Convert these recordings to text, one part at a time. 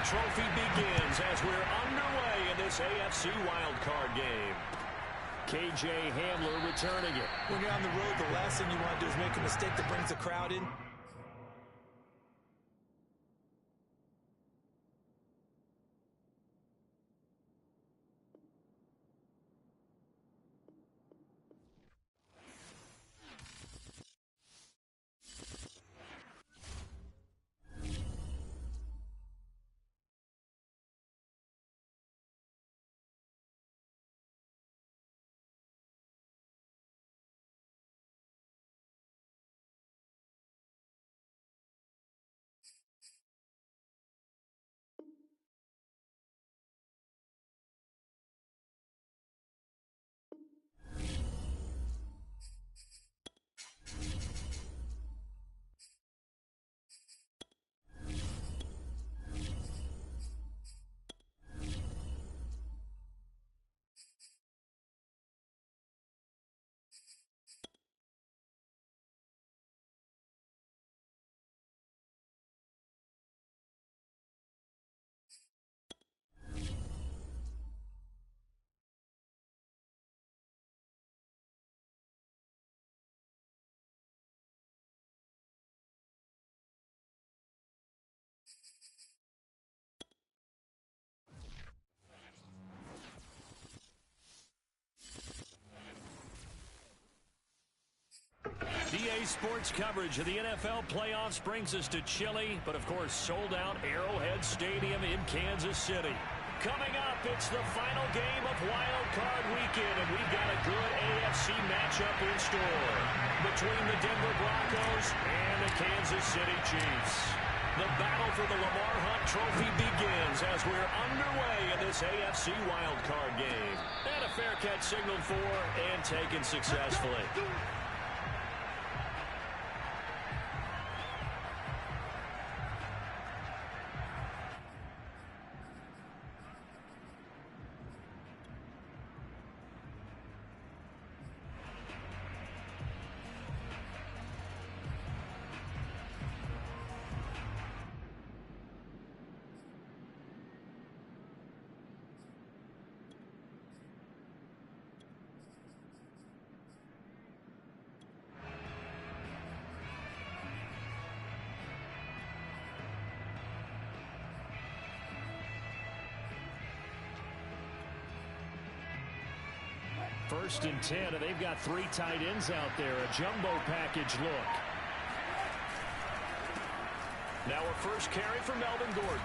Trophy begins as we're underway in this AFC wildcard game. KJ Hamler returning it. When you're on the road, the last thing you want to do is make a mistake that brings the crowd in. DA Sports coverage of the NFL playoffs brings us to chilly, but of course sold-out Arrowhead Stadium in Kansas City. Coming up, it's the final game of Wild Card Weekend, and we've got a good AFC matchup in store between the Denver Broncos and the Kansas City Chiefs. The battle for the Lamar Hunt Trophy begins as we're underway in this AFC Wild Card game. And a fair catch signaled for and taken successfully. First and 10, and they've got 3 tight ends out there. A jumbo package look. Now a first carry for Melvin Gordon.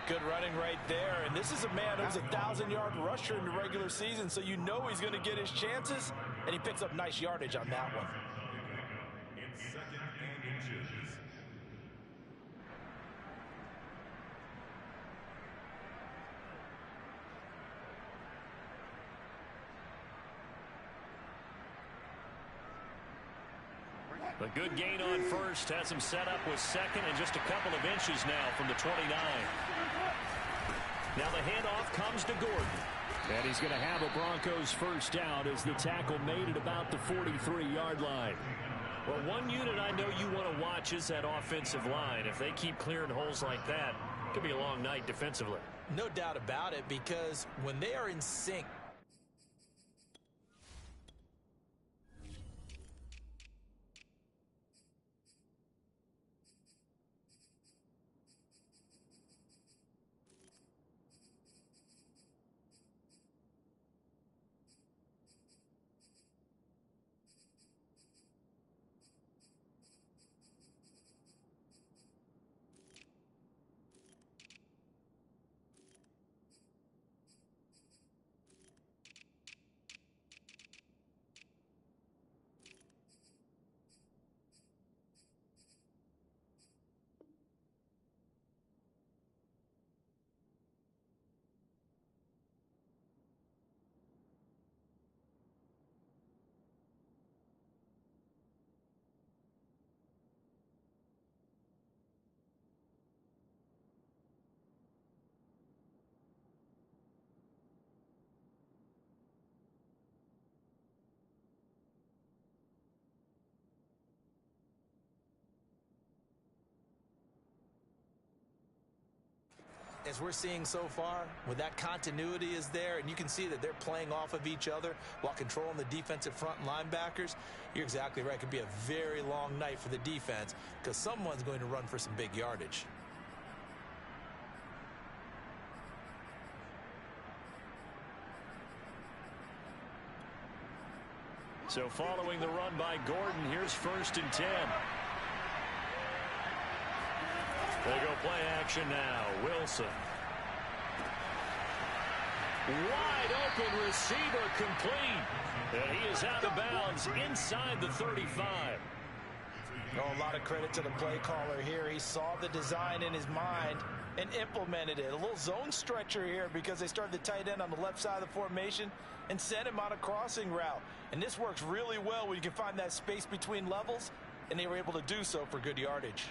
Good running right there. And this is a man who's a 1,000-yard rusher in the regular season, so you know he's going to get his chances, and he picks up nice yardage on that one. A good gain on first has him set up with second and just a couple of inches now from the 29. Now the handoff comes to Gordon. And he's going to have a Broncos first down as the tackle made at about the 43-yard line. Well, one unit I know you want to watch is that offensive line. If they keep clearing holes like that, it could be a long night defensively. No doubt about it, because when they are in sync, as we're seeing so far, when that continuity is there and you can see that they're playing off of each other while controlling the defensive front and linebackers, you're exactly right. It could be a very long night for the defense because someone's going to run for some big yardage. So following the run by Gordon, here's 1st and 10. They go play action now. Wilson. Wide open receiver complete. And he is out of bounds inside the 35. Oh, a lot of credit to the play caller here. He saw the design in his mind and implemented it. A little zone stretcher here because they started the tight end on the left side of the formation and sent him on a crossing route. And this works really well when you can find that space between levels, and they were able to do so for good yardage.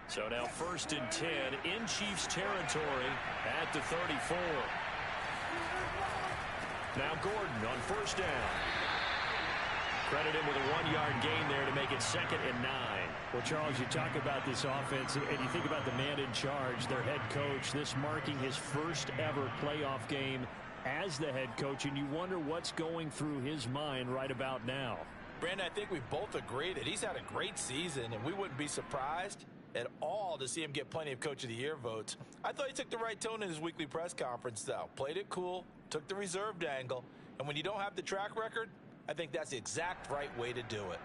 So now 1st and 10 in Chiefs territory at the 34. Now Gordon on 1st down. Credit him with a 1-yard gain there to make it 2nd and 9. Well, Charles, you talk about this offense, and you think about the man in charge, their head coach, this marking his first ever playoff game as the head coach, and you wonder what's going through his mind right about now. Brandon, I think we both agree that he's had a great season, and we wouldn't be surprised at all to see him get plenty of Coach of the Year votes. I thought he took the right tone in his weekly press conference, though. Played it cool, took the reserved angle, and when you don't have the track record, I think that's the exact right way to do it.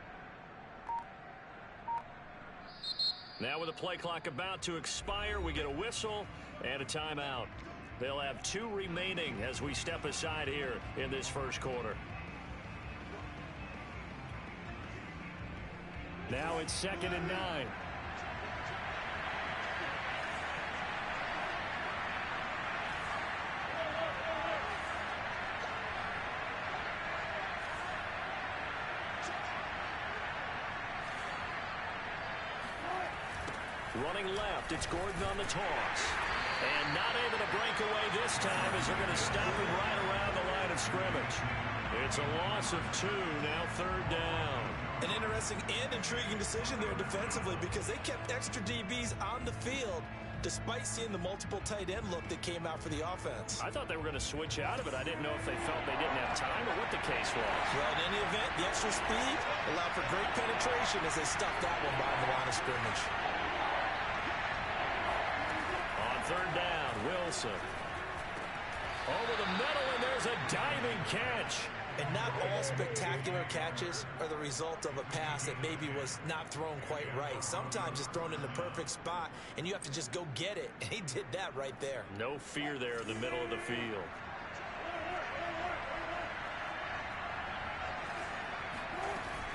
Now with the play clock about to expire, we get a whistle and a timeout. They'll have 2 remaining as we step aside here in this first quarter. Now it's 2nd and 9. Running left, it's Gordon on the toss. And not able to break away this time as they're going to stop him right around the line of scrimmage. It's a loss of 2, now 3rd down. An interesting and intriguing decision there defensively because they kept extra DBs on the field despite seeing the multiple tight end look that came out for the offense. I thought they were going to switch out of it. I didn't know if they felt they didn't have time or what the case was. Well, in any event, the extra speed allowed for great penetration as they stuffed that one by the line of scrimmage. 3rd down, Wilson. Over the middle, and there's a diving catch. And not all spectacular catches are the result of a pass that maybe was not thrown quite right. Sometimes it's thrown in the perfect spot, and you have to just go get it. And he did that right there. No fear there in the middle of the field.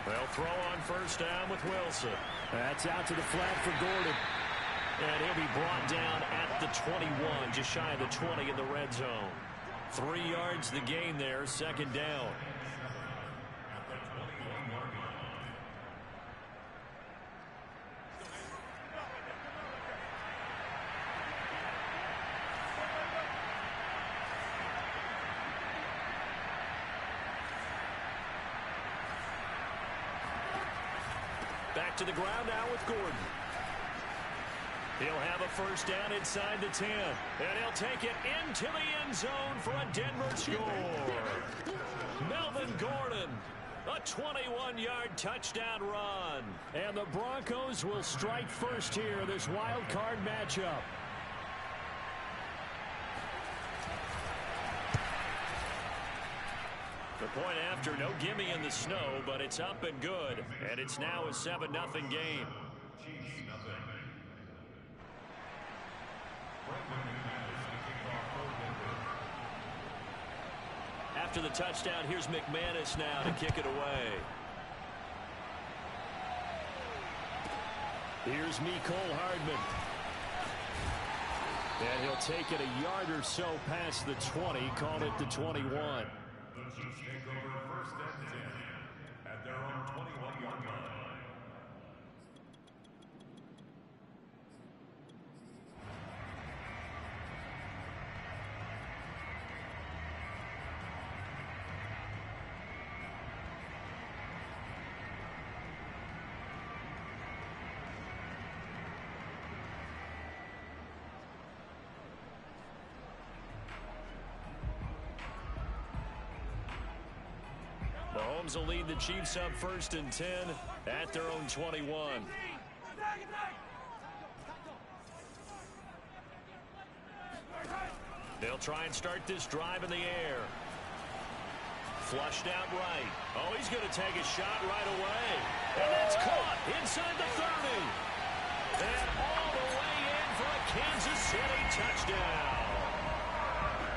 They'll throw on 1st down with Wilson. That's out to the flat for Gordon. And he'll be brought down at the 21, just shy of the 20 in the red zone. 3 yards the gain there, 2nd down. Back to the ground now with Gordon. He'll have a 1st down inside the 10. And he'll take it into the end zone for a Denver score. Melvin Gordon, a 21-yard touchdown run. And the Broncos will strike first here in this wild card matchup. The point after, no gimme in the snow, but it's up and good. And it's now a 7-0 game. After the touchdown, here's McManus now to kick it away. Here's Mecole Hardman. And he'll take it a yard or so past the 20, call it the 21. The Chiefs take over 1st and 10 at their own 21-yard line. Mahomes will lead the Chiefs up 1st and 10 at their own 21. They'll try and start this drive in the air. Flushed out right. Oh, he's going to take a shot right away. And that's caught inside the 30. And all the way in for a Kansas City touchdown.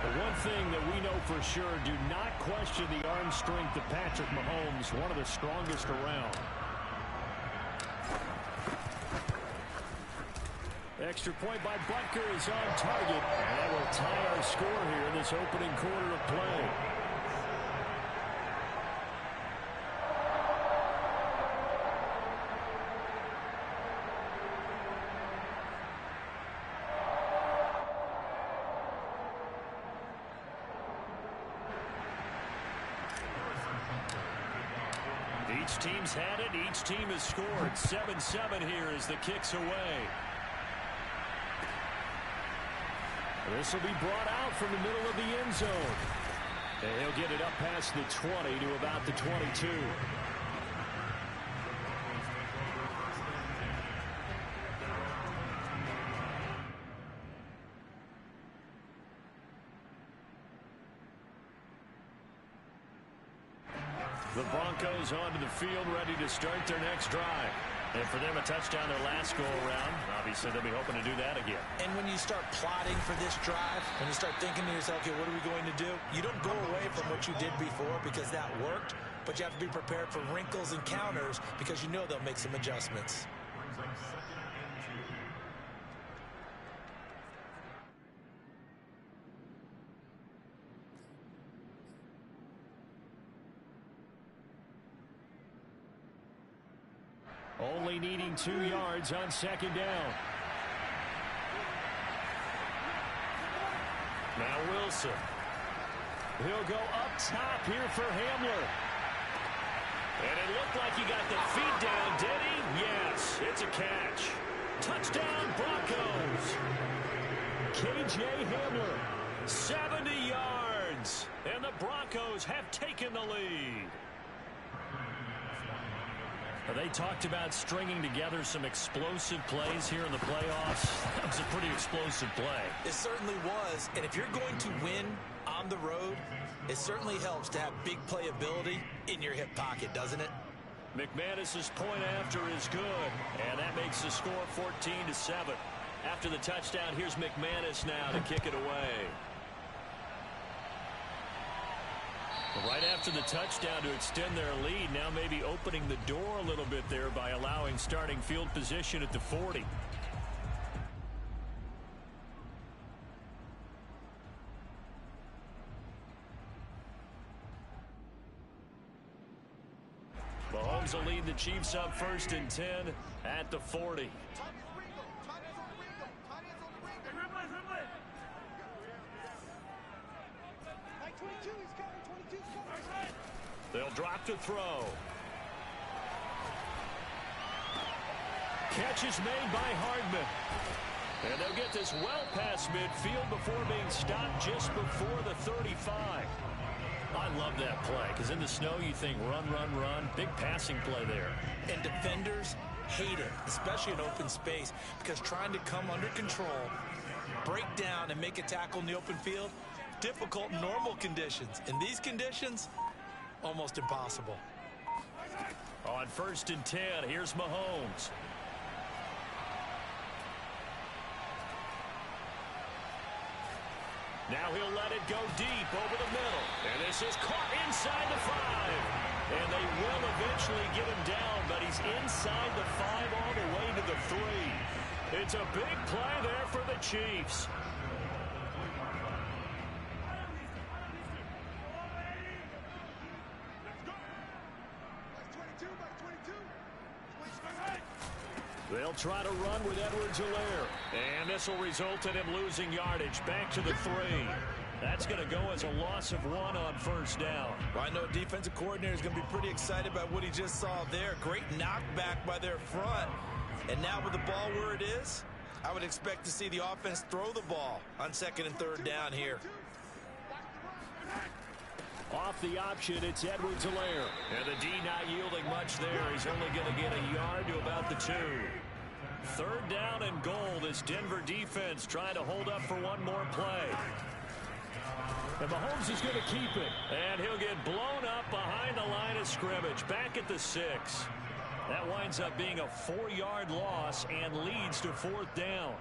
The one thing that we know for sure, do not question the arm strength of Patrick Mahomes, one of the strongest around. Extra point by Butker is on target. And that will tie our score here in this opening quarter of play. Each team's had it. Each team has scored. 7-7 here as the kick's away. This will be brought out from the middle of the end zone. And he'll get it up past the 20 to about the 22. The Broncos onto the field, ready to start their next drive. And for them, a touchdown their last go-around. Obviously, they'll be hoping to do that again. And when you start plotting for this drive, when you start thinking to yourself, okay, what are we going to do? You don't go away from what you did before because that worked, but you have to be prepared for wrinkles and counters because you know they'll make some adjustments. Only needing 2 yards on 2nd down. Now Wilson. He'll go up top here for Hamler. And it looked like he got the feet down, did he? Yes, it's a catch. Touchdown, Broncos. K.J. Hamler, 70 yards. And the Broncos have taken the lead. They talked about stringing together some explosive plays here in the playoffs. That was a pretty explosive play. It certainly was. And if you're going to win on the road, it certainly helps to have big playability in your hip pocket, doesn't it? McManus's point after is good. And that makes the score 14-7. After the touchdown, here's McManus now to kick it away. Right after the touchdown to extend their lead, now maybe opening the door a little bit there by allowing starting field position at the 40. Mahomes will lead the Chiefs up 1st and 10 at the 40. They'll drop to throw. Catch is made by Hardman. And they'll get this well past midfield before being stopped just before the 35. I love that play because in the snow you think run, run, run. Big passing play there. And defenders hate it, especially in open space, because trying to come under control, break down, and make a tackle in the open field, difficult in normal conditions. In these conditions, almost impossible. On 1st and 10, here's Mahomes. Now he'll let it go deep over the middle. And this is caught inside the 5. And they will eventually get him down, but he's inside the 5 all the way to the 3. It's a big play there for the Chiefs. They'll try to run with Edwards-Helaire. And this will result in him losing yardage back to the 3. That's going to go as a loss of 1 on 1st down. Well, I know defensive coordinator is going to be pretty excited about what he just saw there. Great knockback by their front. And now with the ball where it is, I would expect to see the offense throw the ball on 2nd and 3rd down here. Off the option, it's Edwards-Helaire. And the D not yielding much there. He's only going to get a yard to about the 2. Third down and goal. This Denver defense trying to hold up for one more play. And Mahomes is going to keep it. And he'll get blown up behind the line of scrimmage. Back at the 6. That winds up being a 4-yard loss and leads to 4th down.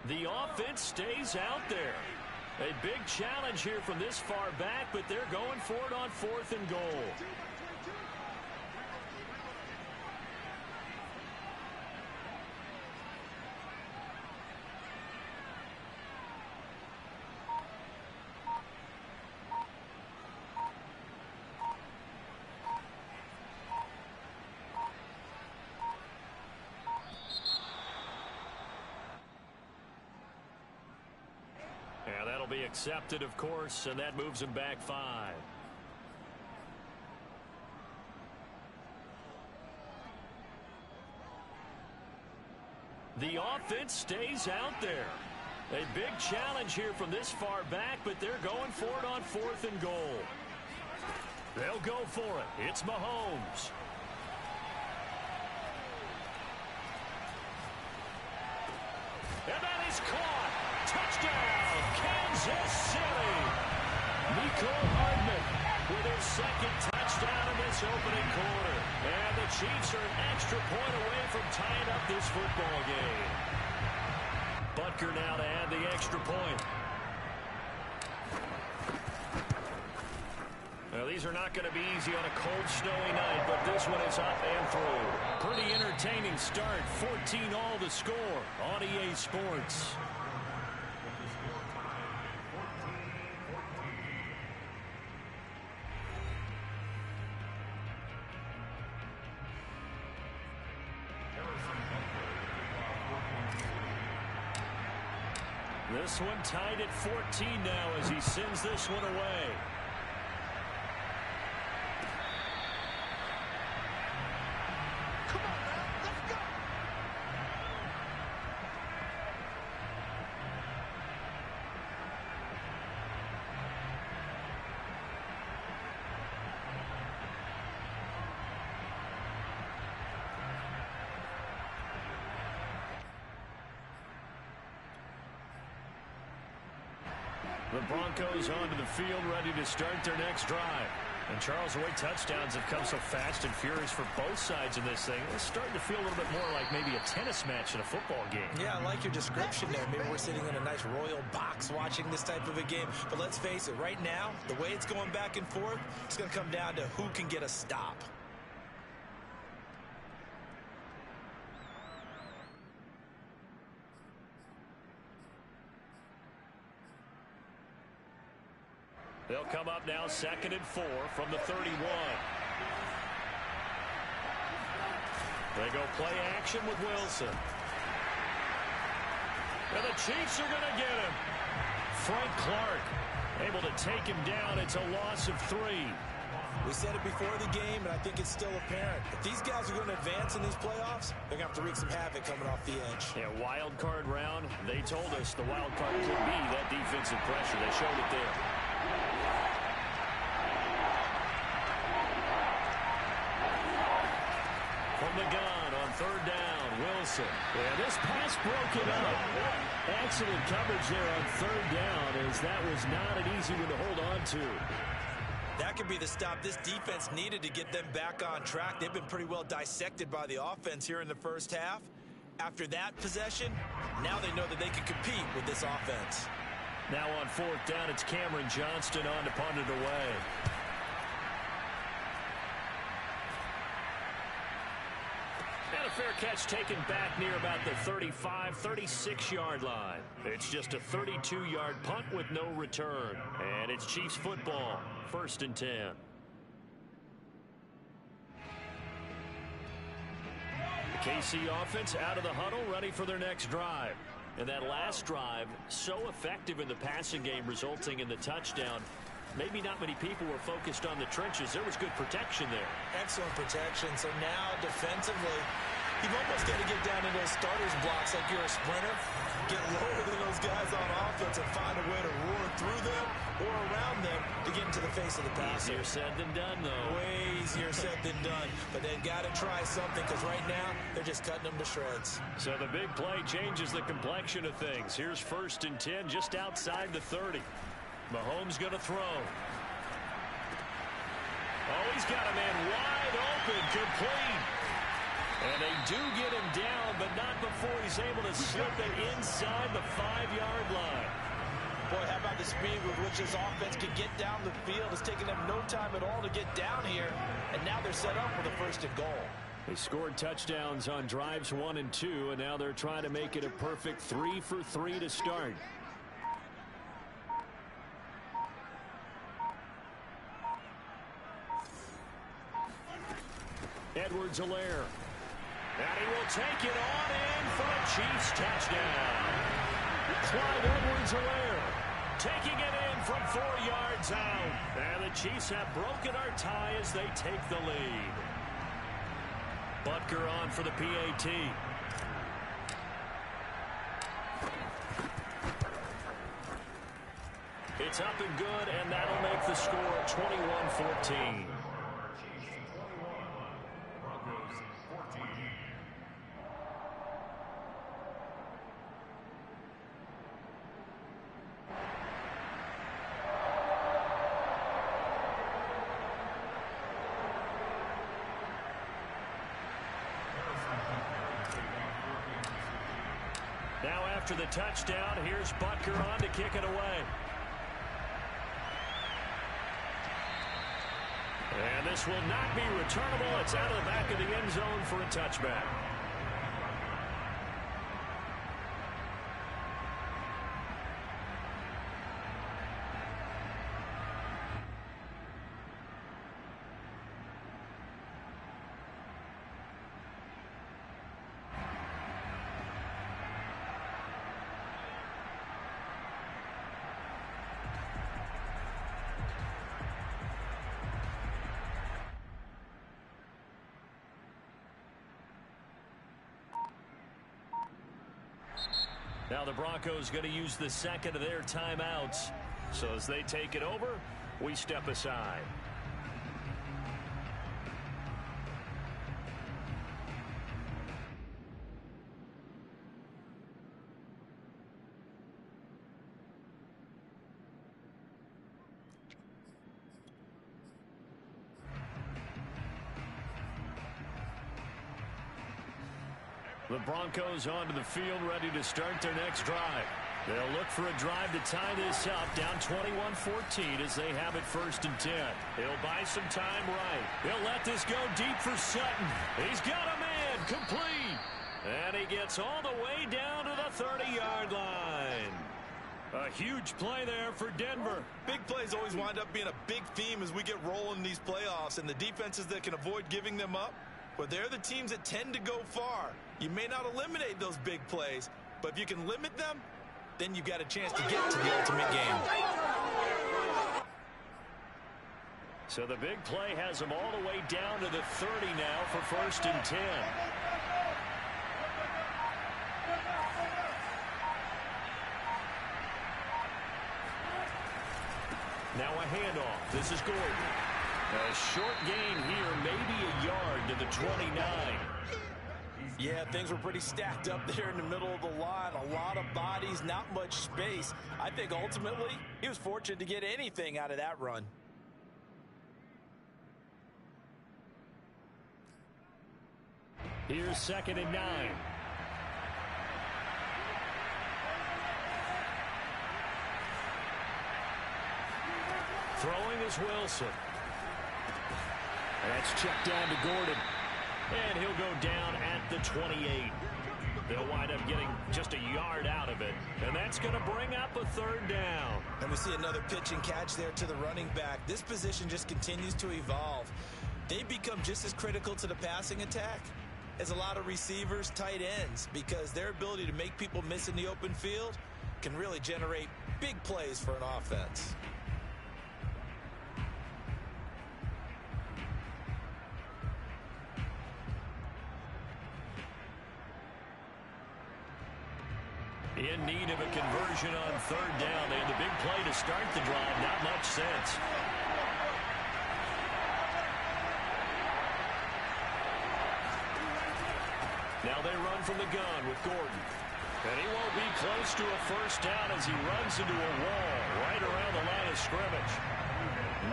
The offense stays out there. A big challenge here from this far back, but they're going for it on 4th and goal. Be accepted, of course, and that moves him back 5. The offense stays out there. A big challenge here from this far back, but they're going for it on 4th and goal. They'll go for it. It's Mahomes. And that is caught. Touchdown, Kansas City. Nico Hardman with his 2nd touchdown in this opening quarter. And the Chiefs are an extra point away from tying up this football game. Butker now to add the extra point. Now, these are not going to be easy on a cold, snowy night, but this one is up and through. Pretty entertaining start. 14-all the score on EA Sports. This one tied at 14 now as he sends this one away. Come on, man. Let's go. The Broncos onto the field, ready to start their next drive. And Charles, the way touchdowns have come so fast and furious for both sides in this thing, it's starting to feel a little bit more like maybe a tennis match in a football game. Yeah, I like your description there. Maybe we're sitting in a nice royal box watching this type of a game. But let's face it, right now, the way it's going back and forth, it's going to come down to who can get a stop. They'll come up now 2nd and 4 from the 31. They go play action with Wilson. And the Chiefs are going to get him. Frank Clark able to take him down. It's a loss of 3. We said it before the game, and I think it's still apparent. If these guys are going to advance in these playoffs, they're going to have to wreak some havoc coming off the edge. Yeah, wild card round. They told us the wild card could be that defensive pressure. They showed it there. From the gun on 3rd down, Wilson. Yeah, this pass broken up. Excellent coverage there on 3rd down, as that was not an easy one to hold on to. That could be the stop this defense needed to get them back on track. They've been pretty well dissected by the offense here in the first half. After that possession, now they know that they can compete with this offense. Now on 4th down, it's Cameron Johnston on to punt it away. And a fair catch taken back near about the 35, 36-yard line. It's just a 32-yard punt with no return. And it's Chiefs football, 1st and 10. The KC offense out of the huddle, ready for their next drive. And that last drive, so effective in the passing game, resulting in the touchdown. Maybe not many people were focused on the trenches. There was good protection there. Excellent protection. So now defensively, You've almost got to get down into those starters blocks like you're a sprinter. Get lower than those guys on offense and find a way to roar through them or around them to get into the face of the passer. Easier said than done, though. Way easier said than done. But they've got to try something because right now they're just cutting them to shreds. So the big play changes the complexion of things. Here's 1st and 10 just outside the 30. Mahomes going to throw. Oh, he's got a man wide open, complete. And they do get him down, but not before he's able to slip it inside the 5-yard line. Boy, how about the speed with which this offense can get down the field? It's taken them no time at all to get down here, and now they're set up with a 1st and goal. They scored touchdowns on drives 1 and 2, and now they're trying to make it a perfect 3 for 3 to start. Edwards-Helaire. And he will take it on in for a Chiefs touchdown. Clyde Edwards-Helaire taking it in from 4 yards out. And the Chiefs have broken our tie as they take the lead. Butker on for the PAT. It's up and good, and that'll make the score 21-14. Now after the touchdown, here's Butker on to kick it away. And this will not be returnable. It's out of the back of the end zone for a touchback. Now the Broncos going to use the second of their timeouts. So as they take it over, we step aside. The Broncos onto the field, ready to start their next drive. They'll look for a drive to tie this up, down 21-14 as they have it 1st and 10. He'll buy some time right. He'll let this go deep for Sutton. He's got a man, complete. And he gets all the way down to the 30-yard line. A huge play there for Denver. Big plays always wind up being a big theme as we get rolling in these playoffs, and the defenses that can avoid giving them up, well, they're the teams that tend to go far. You may not eliminate those big plays, but if you can limit them, then you've got a chance to get to the ultimate game. So the big play has them all the way down to the 30 now for 1st and 10. Now a handoff. This is Gordon. A short gain here, maybe a yard to the 29. Yeah, things were pretty stacked up there in the middle of the line. A lot of bodies, not much space. I think ultimately he was fortunate to get anything out of that run. Here's 2nd and 9. Throwing is Wilson. That's checked down to Gordon. And he'll go down at the 28. They'll wind up getting just a yard out of it. And that's going to bring up a 3rd down. And we see another pitch and catch there to the running back. This position just continues to evolve. They become just as critical to the passing attack as a lot of receivers, tight ends, because their ability to make people miss in the open field can really generate big plays for an offense. In need of a conversion on third down. They had the big play to start the drive. Not much sense. Now they run from the gun with Gordon. And he won't be close to a first down as he runs into a wall right around the line of scrimmage.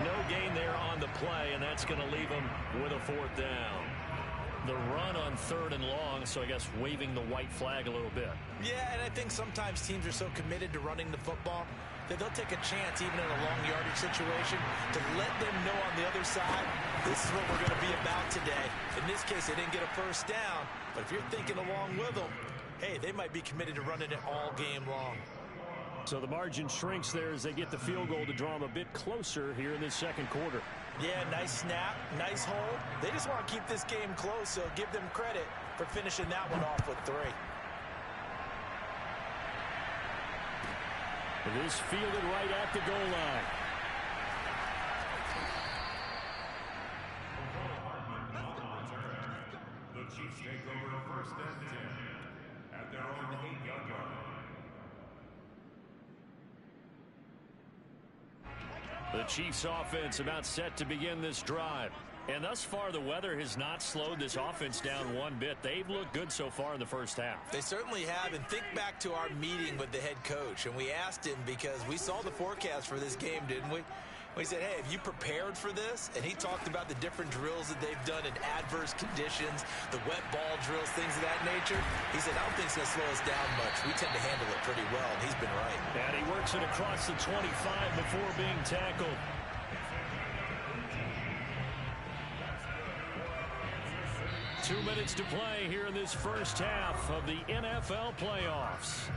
No gain there on the play, and that's going to leave him with a fourth down. The run on third and long, so I guess waving the white flag a little bit. Yeah, and I think sometimes teams are so committed to running the football that they'll take a chance even in a long yardage situation to let them know on the other side, this is what we're going to be about today. In this case, they didn't get a first down, but if you're thinking along with them, hey, they might be committed to running it all game long. So the margin shrinks there as they get the field goal to draw them a bit closer here in this second quarter. Yeah, nice snap, nice hold. They just want to keep this game close, so give them credit for finishing that one off with 3. It is fielded right at the goal line. The Chiefs take over first and 10 at their own 8-yard line. The Chiefs offense about set to begin this drive. And thus far, the weather has not slowed this offense down one bit. They've looked good so far in the first half. They certainly have. And think back to our meeting with the head coach. And we asked him because we saw the forecast for this game, didn't we? We said, hey, have you prepared for this? And he talked about the different drills that they've done in adverse conditions, the wet ball drills, things of that nature. He said, I don't think it's going to slow us down much. We tend to handle it pretty well, and he's been right. And he works it across the 25 before being tackled. Two minutes to play here in this first half of the NFL playoffs.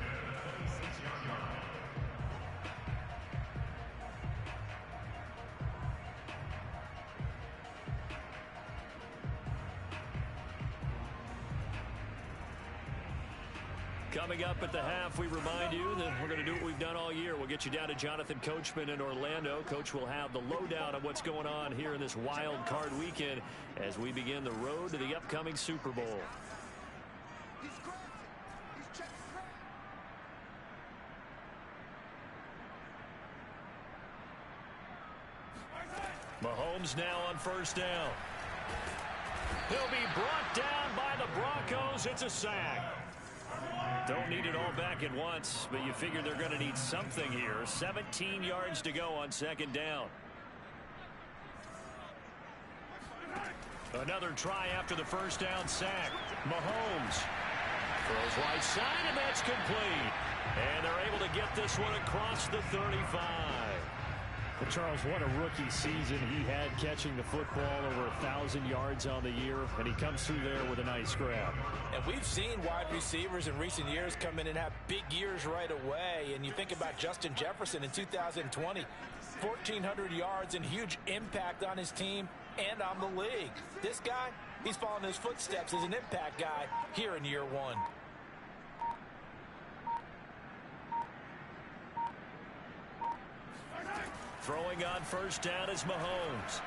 Coming up at the half, we remind you that we're going to do what we've done all year. We'll get you down to Jonathan Coachman in Orlando. Coach will have the lowdown of what's going on here in this wild card weekend as we begin the road to the upcoming Super Bowl. Mahomes now on first down. He'll be brought down by the Broncos. It's a sack. Don't need it all back at once, but you figure they're going to need something here. 17 yards to go on second down. Another try after the first down sack. Mahomes throws right side, and that's complete. And they're able to get this one across the 35. But Charles, what a rookie season he had catching the football, over 1,000 yards on the year, and he comes through there with a nice grab. And we've seen wide receivers in recent years come in and have big years right away. And you think about Justin Jefferson in 2020, 1,400 yards and huge impact on his team and on the league. This guy, he's following his footsteps as an impact guy here in year one. Throwing on first down is Mahomes.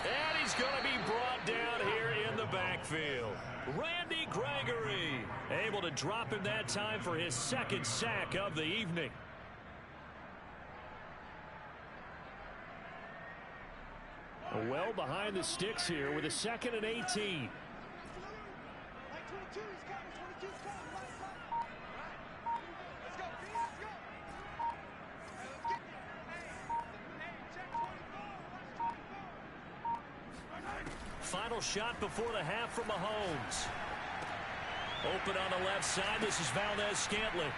And he's going to be brought down here in the backfield. Randy Gregory able to drop him that time for his second sack of the evening. Well behind the sticks here with a 2nd and 18. Final shot before the half from Mahomes. Open on the left side. This is Valdez-Scantling.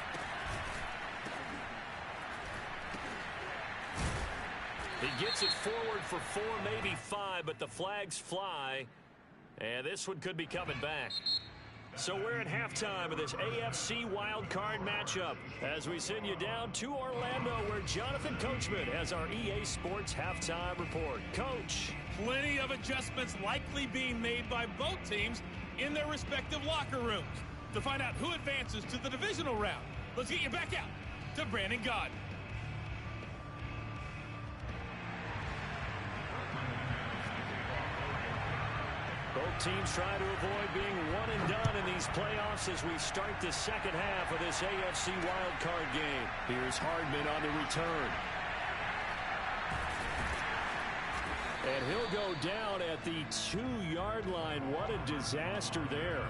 He gets it forward for 4, maybe 5, but the flags fly. And this one could be coming back. So we're at halftime of this AFC wildcard matchup as we send you down to Orlando where Jonathan Coachman has our EA Sports halftime report. Coach. Plenty of adjustments likely being made by both teams in their respective locker rooms. To find out who advances to the divisional round, let's get you back out to Brandon Gaudin. Both teams try to avoid being one and done in these playoffs as we start the second half of this AFC wildcard game. Here's Hardman on the return. And he'll go down at the 2-yard line. What a disaster there.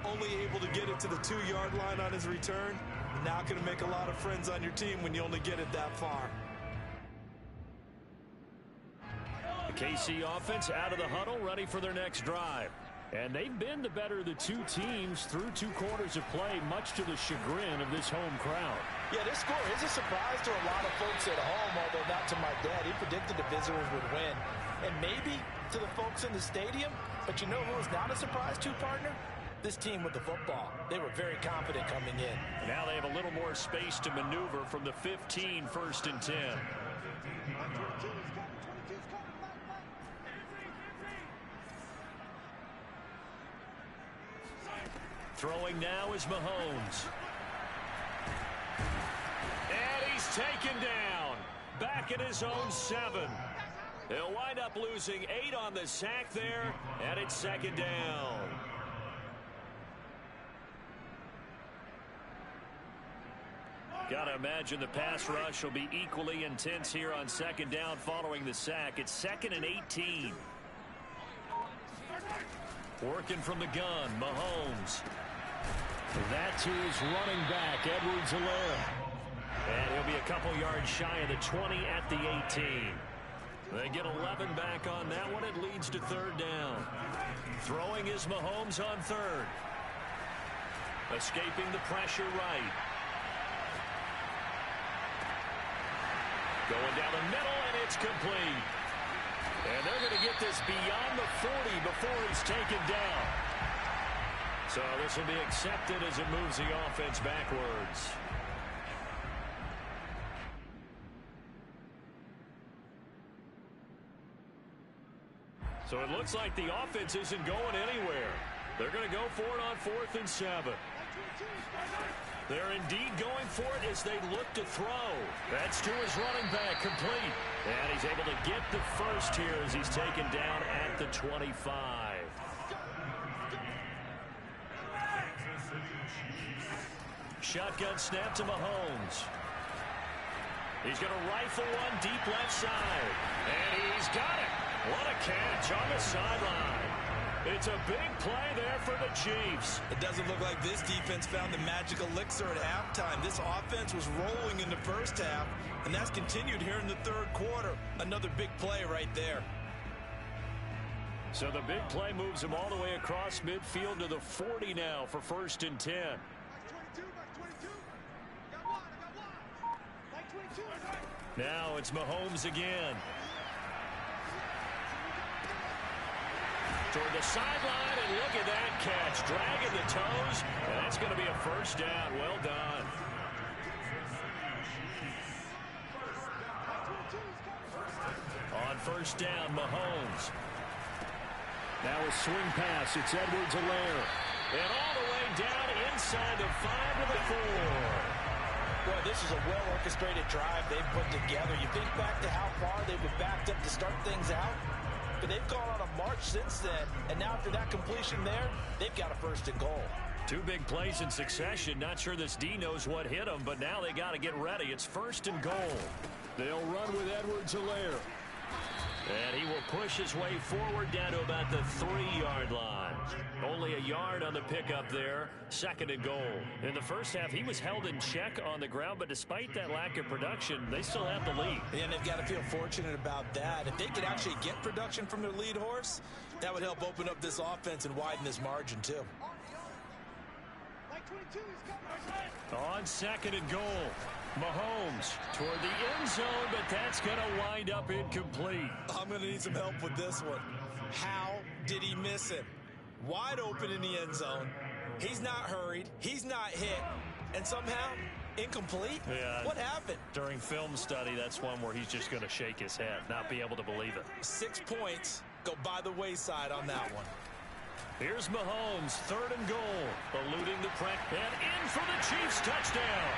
Only able to get it to the 2-yard line on his return. Not going to make a lot of friends on your team when you only get it that far. The KC offense out of the huddle, ready for their next drive. And they've been the better of the two teams through 2 quarters of play, much to the chagrin of this home crowd. Yeah, this score is a surprise to a lot of folks at home, although not to my dad. He predicted the visitors would win. And maybe to the folks in the stadium, but you know who is not a surprise to, partner? This team with the football. They were very confident coming in. Now they have a little more space to maneuver from the 15, 1st and 10. Throwing now is Mahomes. And he's taken down. Back at his own 7. He'll wind up losing 8 on the sack there, and it's 2nd down. Gotta imagine the pass rush will be equally intense here on 2nd down following the sack. It's 2nd and 18. Working from the gun, Mahomes. That to his running back, Edwards-Helaire. And he'll be a couple yards shy of the 20 at the 18. They get 11 back on that one. It leads to 3rd down. Throwing is Mahomes on 3rd. Escaping the pressure right. Going down the middle, and it's complete. And they're going to get this beyond the 40 before he's taken down. So this will be accepted as it moves the offense backwards. So it looks like the offense isn't going anywhere. They're going to go for it on 4th and 7. They're indeed going for it as they look to throw. That's to his running back, complete. And he's able to get the first here as he's taken down at the 25. Shotgun snap to Mahomes. He's going to rifle one deep left side. And he's got it. What a catch on the sideline. It's a big play there for the Chiefs. It doesn't look like this defense found the magic elixir at halftime. This offense was rolling in the first half, and that's continued here in the 3rd quarter. Another big play right there. So the big play moves him all the way across midfield to the 40 now for 1st and 10. Now it's Mahomes again. Toward the sideline, and look at that catch. Dragging the toes, and that's going to be a 1st down. Well done. On 1st down, Mahomes. Now a swing pass. It's Edwards-Helaire. And all the way down inside the 5 to the 4. Boy, this is a well-orchestrated drive they've put together. You think back to how far they were backed up to start things out. But they've gone on a march since then, and now after that completion there, they've got a 1st and goal. 2 big plays in succession. Not sure this D knows what hit them, but now they got to get ready. It's 1st and goal. They'll run with Edwards-Helaire. And he will push his way forward down to about the 3-yard line. Only a yard on the pickup there. 2nd and goal. In the first half, he was held in check on the ground, but despite that lack of production, they still have the lead. And they've got to feel fortunate about that. If they could actually get production from their lead horse, that would help open up this offense and widen this margin, too. On 2nd and goal. Mahomes toward the end zone, but that's going to wind up incomplete. I'm going to need some help with this one. How did he miss it? Wide open in the end zone. He's not hurried. He's not hit. And somehow, incomplete? Yeah. What happened? During film study, that's one where he's just going to shake his head, not be able to believe it. 6 points go by the wayside on that one. Here's Mahomes, 3rd and goal. Eluding the pressure. And in for the Chiefs touchdown.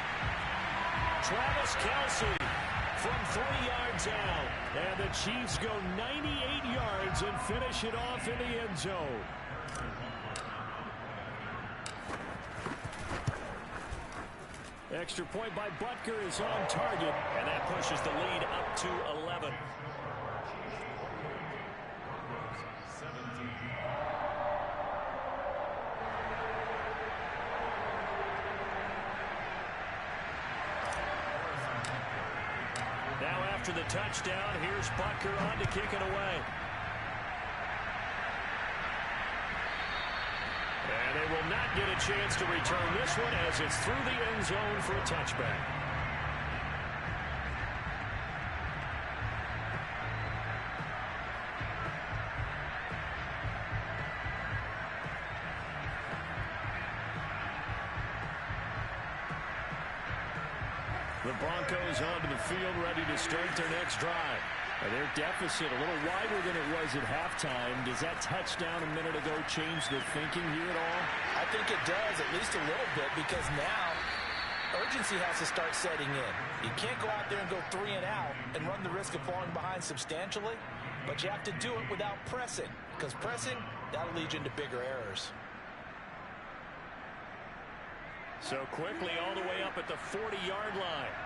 Travis Kelce from 3 yards out. And the Chiefs go 98 yards and finish it off in the end zone. Extra point by Butker is on target, and that pushes the lead up to 11. Now after the touchdown, here's Butker on to kick it away. And they will not get a chance to return this one as it's through the end zone for a touchback. The Broncos onto the field, ready to start their next drive. And their deficit a little wider than it was at halftime. Does that touchdown a minute ago change the thinking here at all? I think it does, at least a little bit, because now urgency has to start setting in. You can't go out there and go 3 and out and run the risk of falling behind substantially, but you have to do it without pressing, because pressing, that'll lead you into bigger errors. So quickly all the way up at the 40-yard line.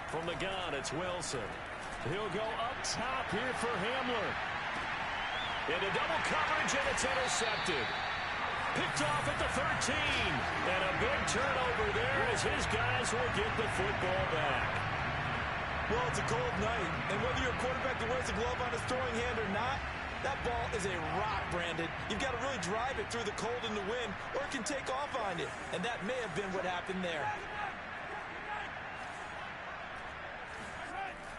From the gun, it's Wilson. He'll go up top here for Hamler. Into double coverage, and it's intercepted. Picked off at the 13. And a big turnover there as his guys will get the football back. Well, it's a cold night, and whether you're a quarterback that wears a glove on his throwing hand or not, that ball is a rock, Brandon. You've got to really drive it through the cold and the wind, or it can take off on you. And that may have been what happened there.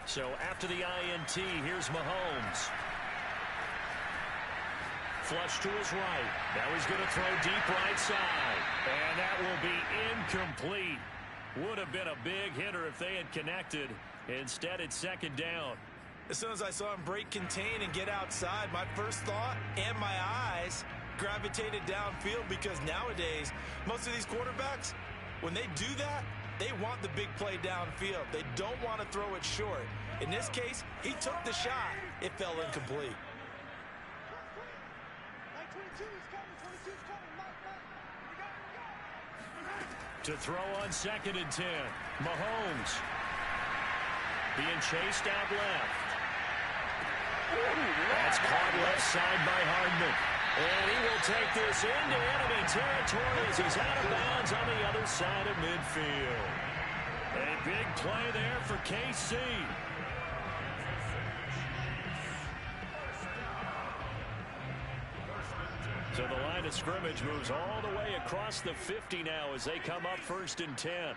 So after the INT, here's Mahomes. Flush to his right. Now he's going to throw deep right side. And that will be incomplete. Would have been a big hitter if they had connected. Instead, it's second down. As soon as I saw him break contain and get outside, my first thought and my eyes gravitated downfield, because nowadays, most of these quarterbacks, when they do that, they want the big play downfield. They don't want to throw it short. In this case, he took the shot. It fell incomplete. To throw on 2nd and 10. Mahomes being chased out left. That's caught left side by Hardman. And he will take this into enemy territory as he's out of bounds on the other side of midfield. A big play there for KC. So the line of scrimmage moves all the way across the 50 now as they come up 1st and 10.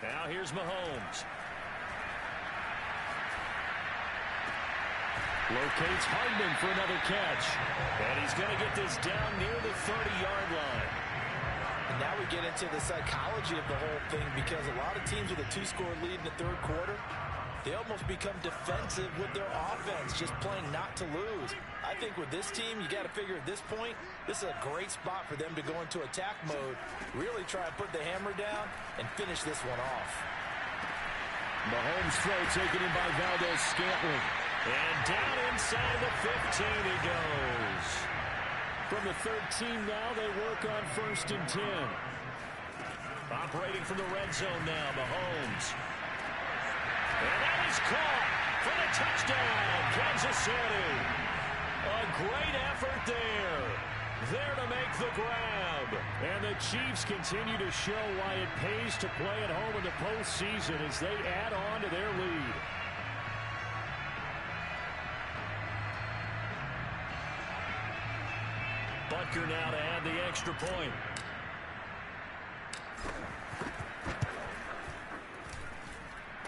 Now here's Mahomes. Locates Hardman for another catch. And he's going to get this down near the 30-yard line. And now we get into the psychology of the whole thing, because a lot of teams with a 2-score lead in the third quarter, they almost become defensive with their offense, just playing not to lose. I think with this team, you got to figure at this point, this is a great spot for them to go into attack mode, really try and put the hammer down and finish this one off. Mahomes' throw taken in by Valdez-Scantling. And down inside the 15 he goes. From the 13 now, they work on 1st and 10. Operating from the red zone now, Mahomes. And that is caught for the touchdown, Kansas City. A great effort there. There to make the grab. And the Chiefs continue to show why it pays to play at home in the postseason as they add on to their lead. Butker now to add the extra point.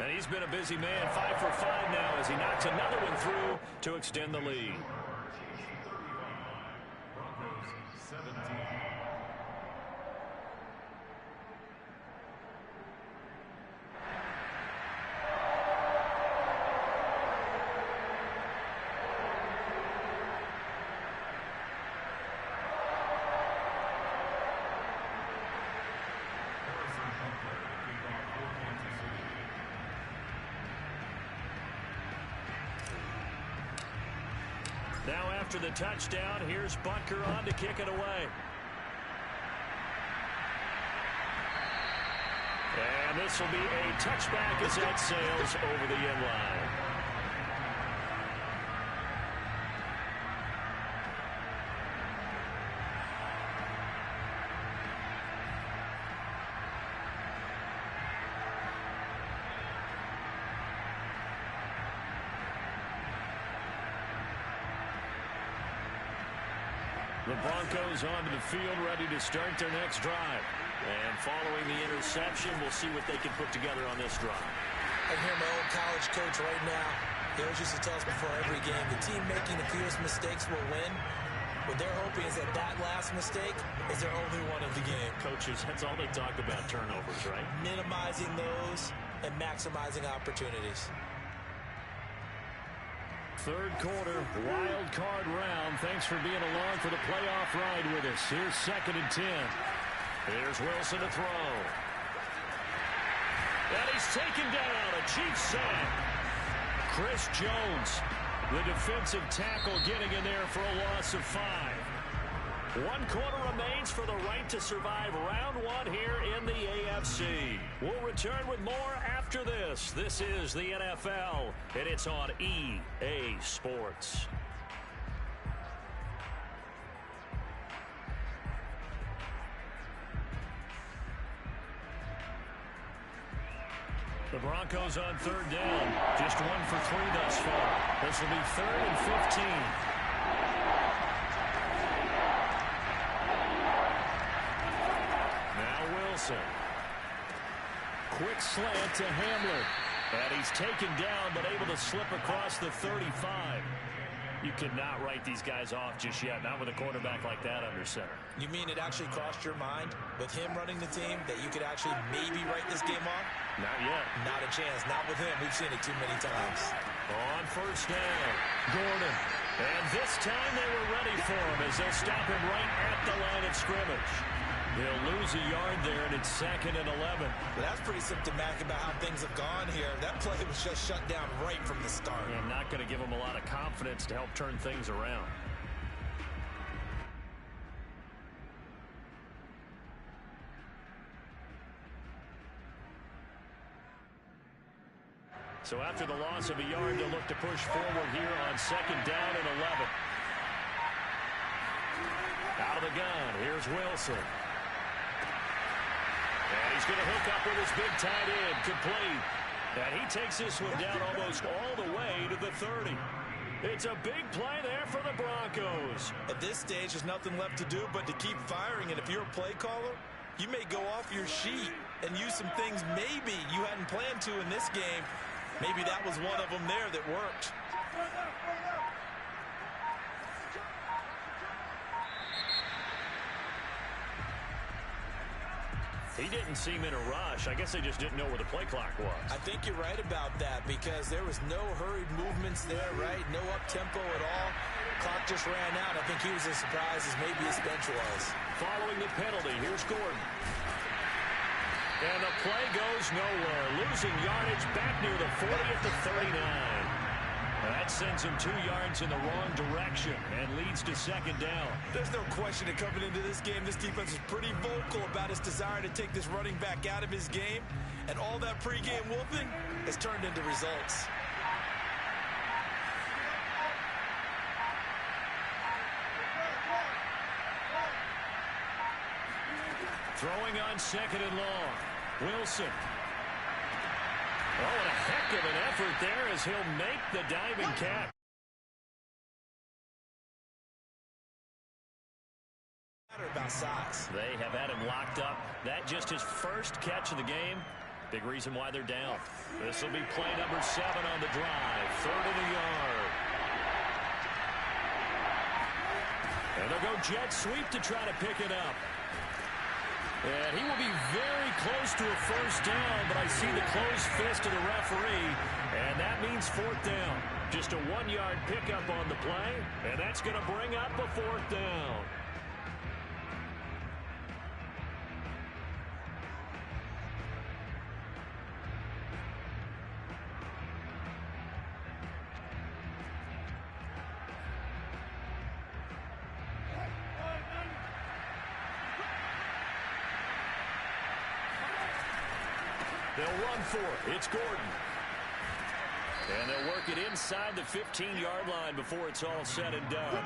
And he's been a busy man, 5 for 5 now as he knocks another one through to extend the lead. Now after the touchdown, here's Butker on to kick it away. And this will be a touchback as that sails over the end line. The Broncos onto the field, ready to start their next drive. And following the interception, we'll see what they can put together on this drive. I hear my old college coach right now. He always used to tell us before every game, the team making the fewest mistakes will win. What they're hoping is that that last mistake is their only one of the game. Coaches, that's all they talk about, turnovers, right? Minimizing those and maximizing opportunities. Third quarter, wild card round. Thanks for being along for the playoff ride with us. Here's 2nd and 10. Here's Wilson to throw. And he's taken down. A Chiefs sack. Chris Jones, the defensive tackle, getting in there for a loss of 5. 1 quarter remains for the right to survive round 1 here in the AFC. We'll return with more after this. This is the NFL, and it's on EA Sports. The Broncos on 3rd down. Just 1 for 3 thus far. This will be 3rd and 15. Quick slant to Hamler. And he's taken down, but able to slip across the 35. You cannot write these guys off just yet, not with a quarterback like that under center. You mean it actually crossed your mind with him running the team that you could actually maybe write this game off? Not yet. Not a chance. Not with him. We've seen it too many times. On 1st down, Gordon. And this time they were ready for him as they'll stop him right at the line of scrimmage. They'll lose a yard there, and it's 2nd and 11. But that's pretty symptomatic about how things have gone here. That play was just shut down right from the start. And not going to give them a lot of confidence to help turn things around. So after the loss of a yard, they'll look to push forward here on 2nd down and 11. Out of the gun, here's Wilson. And he's going to hook up with his big tight end, complete. And he takes this one down almost all the way to the 30. It's a big play there for the Broncos. At this stage, there's nothing left to do but to keep firing. And if you're a play caller, you may go off your sheet and use some things maybe you hadn't planned to in this game. Maybe that was one of them there that worked. He didn't seem in a rush. I guess they just didn't know where the play clock was. I think you're right about that because there was no hurried movements there, right? No up-tempo at all. Clock just ran out. I think he was as surprised as maybe his bench was. Following the penalty, here's Gordon. And the play goes nowhere. Losing yardage back near the 40 at the 39. That sends him 2 yards in the wrong direction and leads to 2nd down. There's no question that coming into this game, this defense was pretty vocal about its desire to take this running back out of his game. And all that pregame wolfing has turned into results. Throwing on 2nd and long. Wilson. Oh, and a heck of an effort there as he'll make the diving catch. About size. They have had him locked up. That just his first catch of the game. Big reason why they're down. This will be play number 7 on the drive. 3rd and a yard. And they'll go jet sweep to try to pick it up. And he will be very close to a 1st down, but I see the closed fist of the referee, and that means 4th down. Just a 1-yard pickup on the play, and that's going to bring up a 4th down. They'll run for it. It's Gordon. And they'll work it inside the 15-yard line before it's all said and done.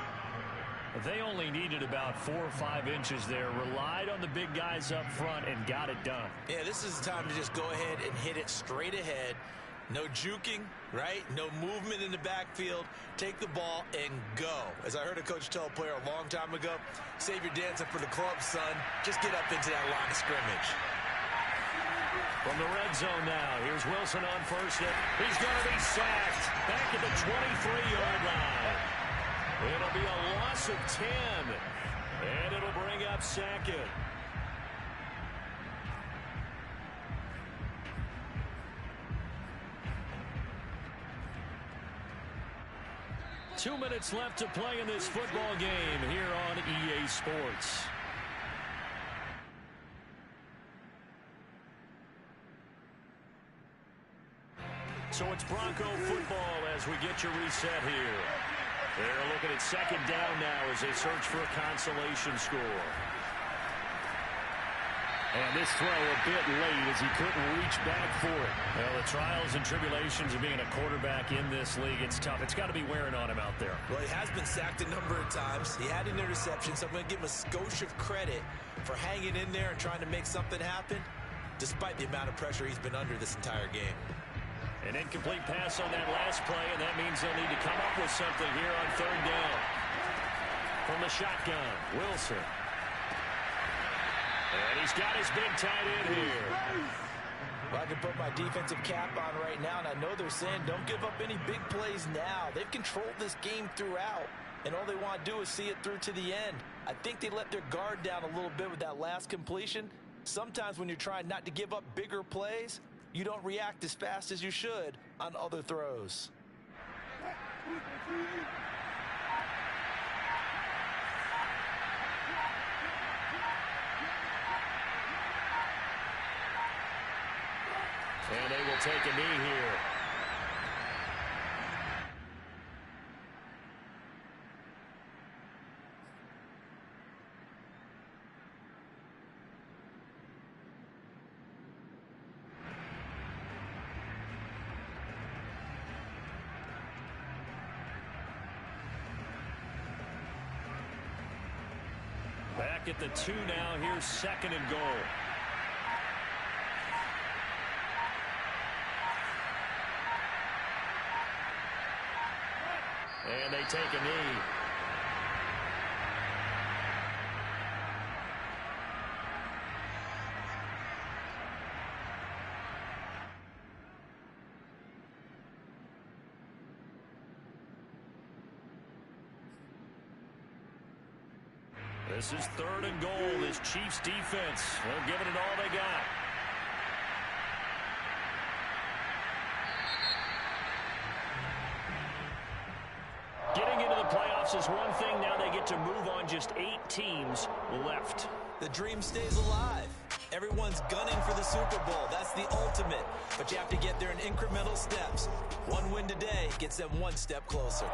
They only needed about 4 or 5 inches there, relied on the big guys up front, and got it done. Yeah, this is the time to just go ahead and hit it straight ahead. No juking, right? No movement in the backfield. Take the ball and go. As I heard a coach tell a player a long time ago, save your dancing for the club, son. Just get up into that line of scrimmage. From the red zone now, here's Wilson on first. He's going to be sacked back at the 23-yard line. It'll be a loss of 10, and it'll bring up second. Two minutes left to play in this football game here on EA Sports. So it's Bronco football as we get your reset here. They're looking at second down now as they search for a consolation score. And this throw a bit late as he couldn't reach back for it. Well, the trials and tribulations of being a quarterback in this league, it's tough. It's got to be wearing on him out there. Well, he has been sacked a number of times. He had an interception, so I'm going to give him a skosh of credit for hanging in there and trying to make something happen, despite the amount of pressure he's been under this entire game. An incomplete pass on that last play, and that means they'll need to come up with something here on third down. From the shotgun, Wilson. And he's got his big tight end here. Well, I can put my defensive cap on right now, and I know they're saying don't give up any big plays now. They've controlled this game throughout, and all they want to do is see it through to the end. I think they let their guard down a little bit with that last completion. Sometimes when you're trying not to give up bigger plays, you don't react as fast as you should on other throws. And they will take a knee here. Back at the 2 now. Here's second and goal. And they take a knee. This is third and goal. This Chiefs defense, they're giving it all they got. Getting into the playoffs is one thing. Now they get to move on. Just 8 teams left. The dream stays alive. Everyone's gunning for the Super Bowl. That's the ultimate. But you have to get there in incremental steps. One win today gets them one step closer.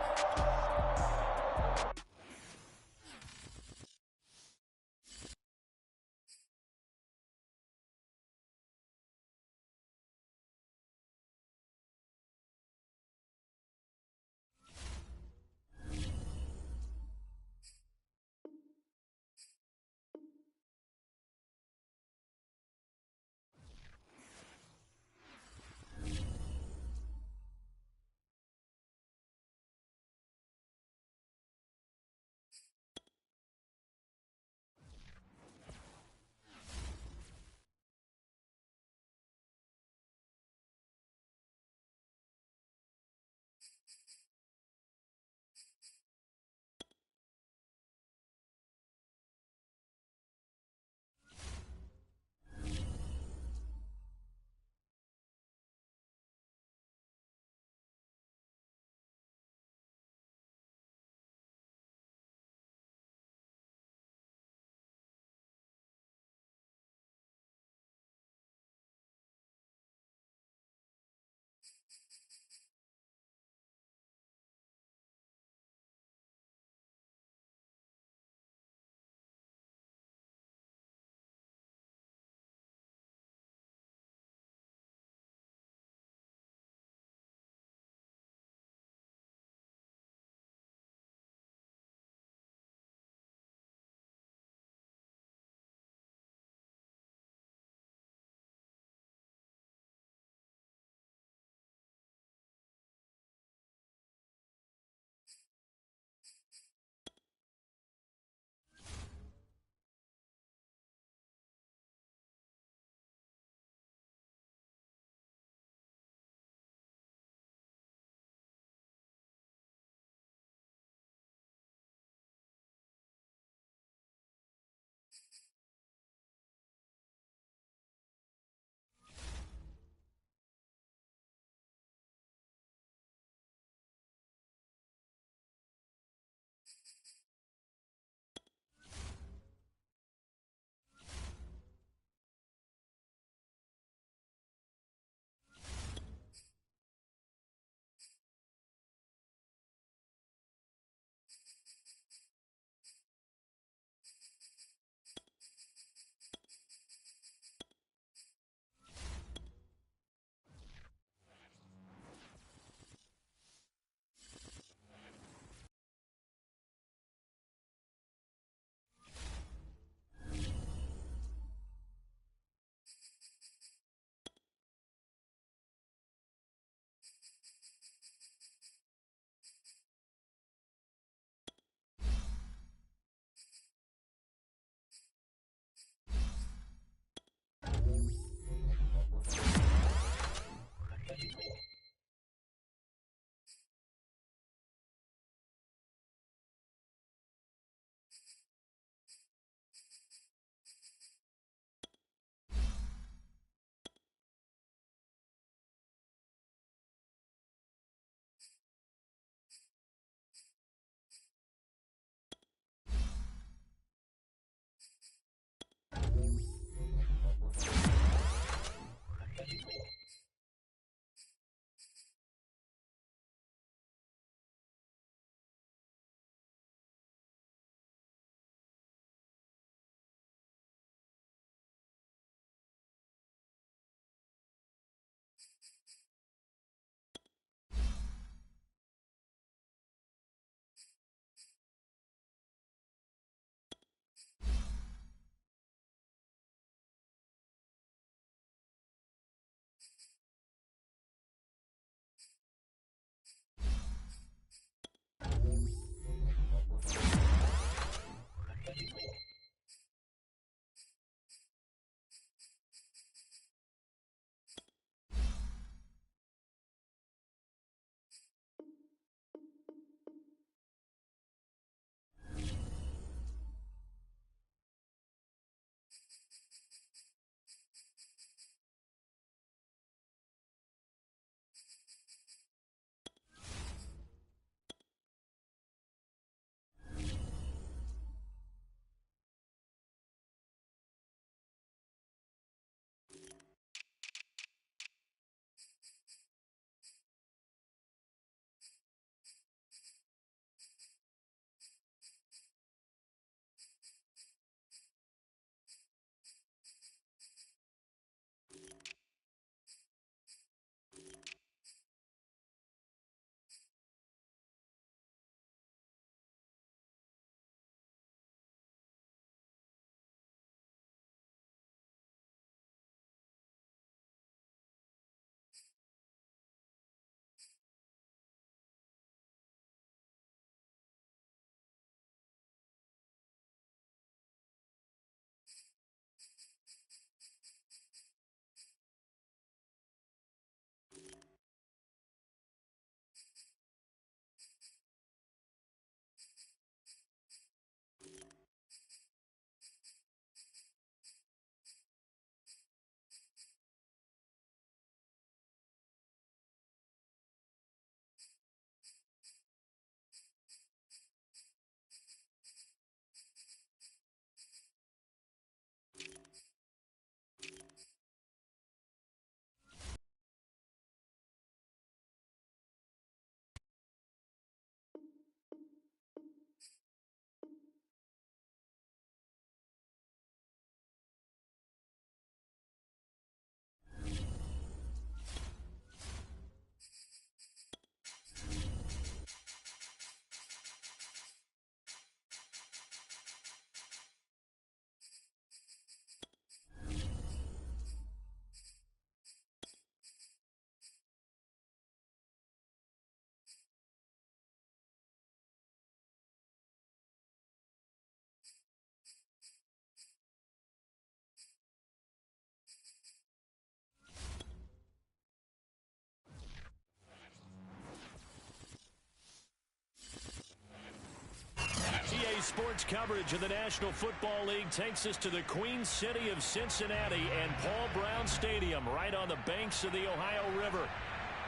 sports coverage of the National Football League takes us to the Queen City of Cincinnati and Paul Brown Stadium right on the banks of the Ohio River.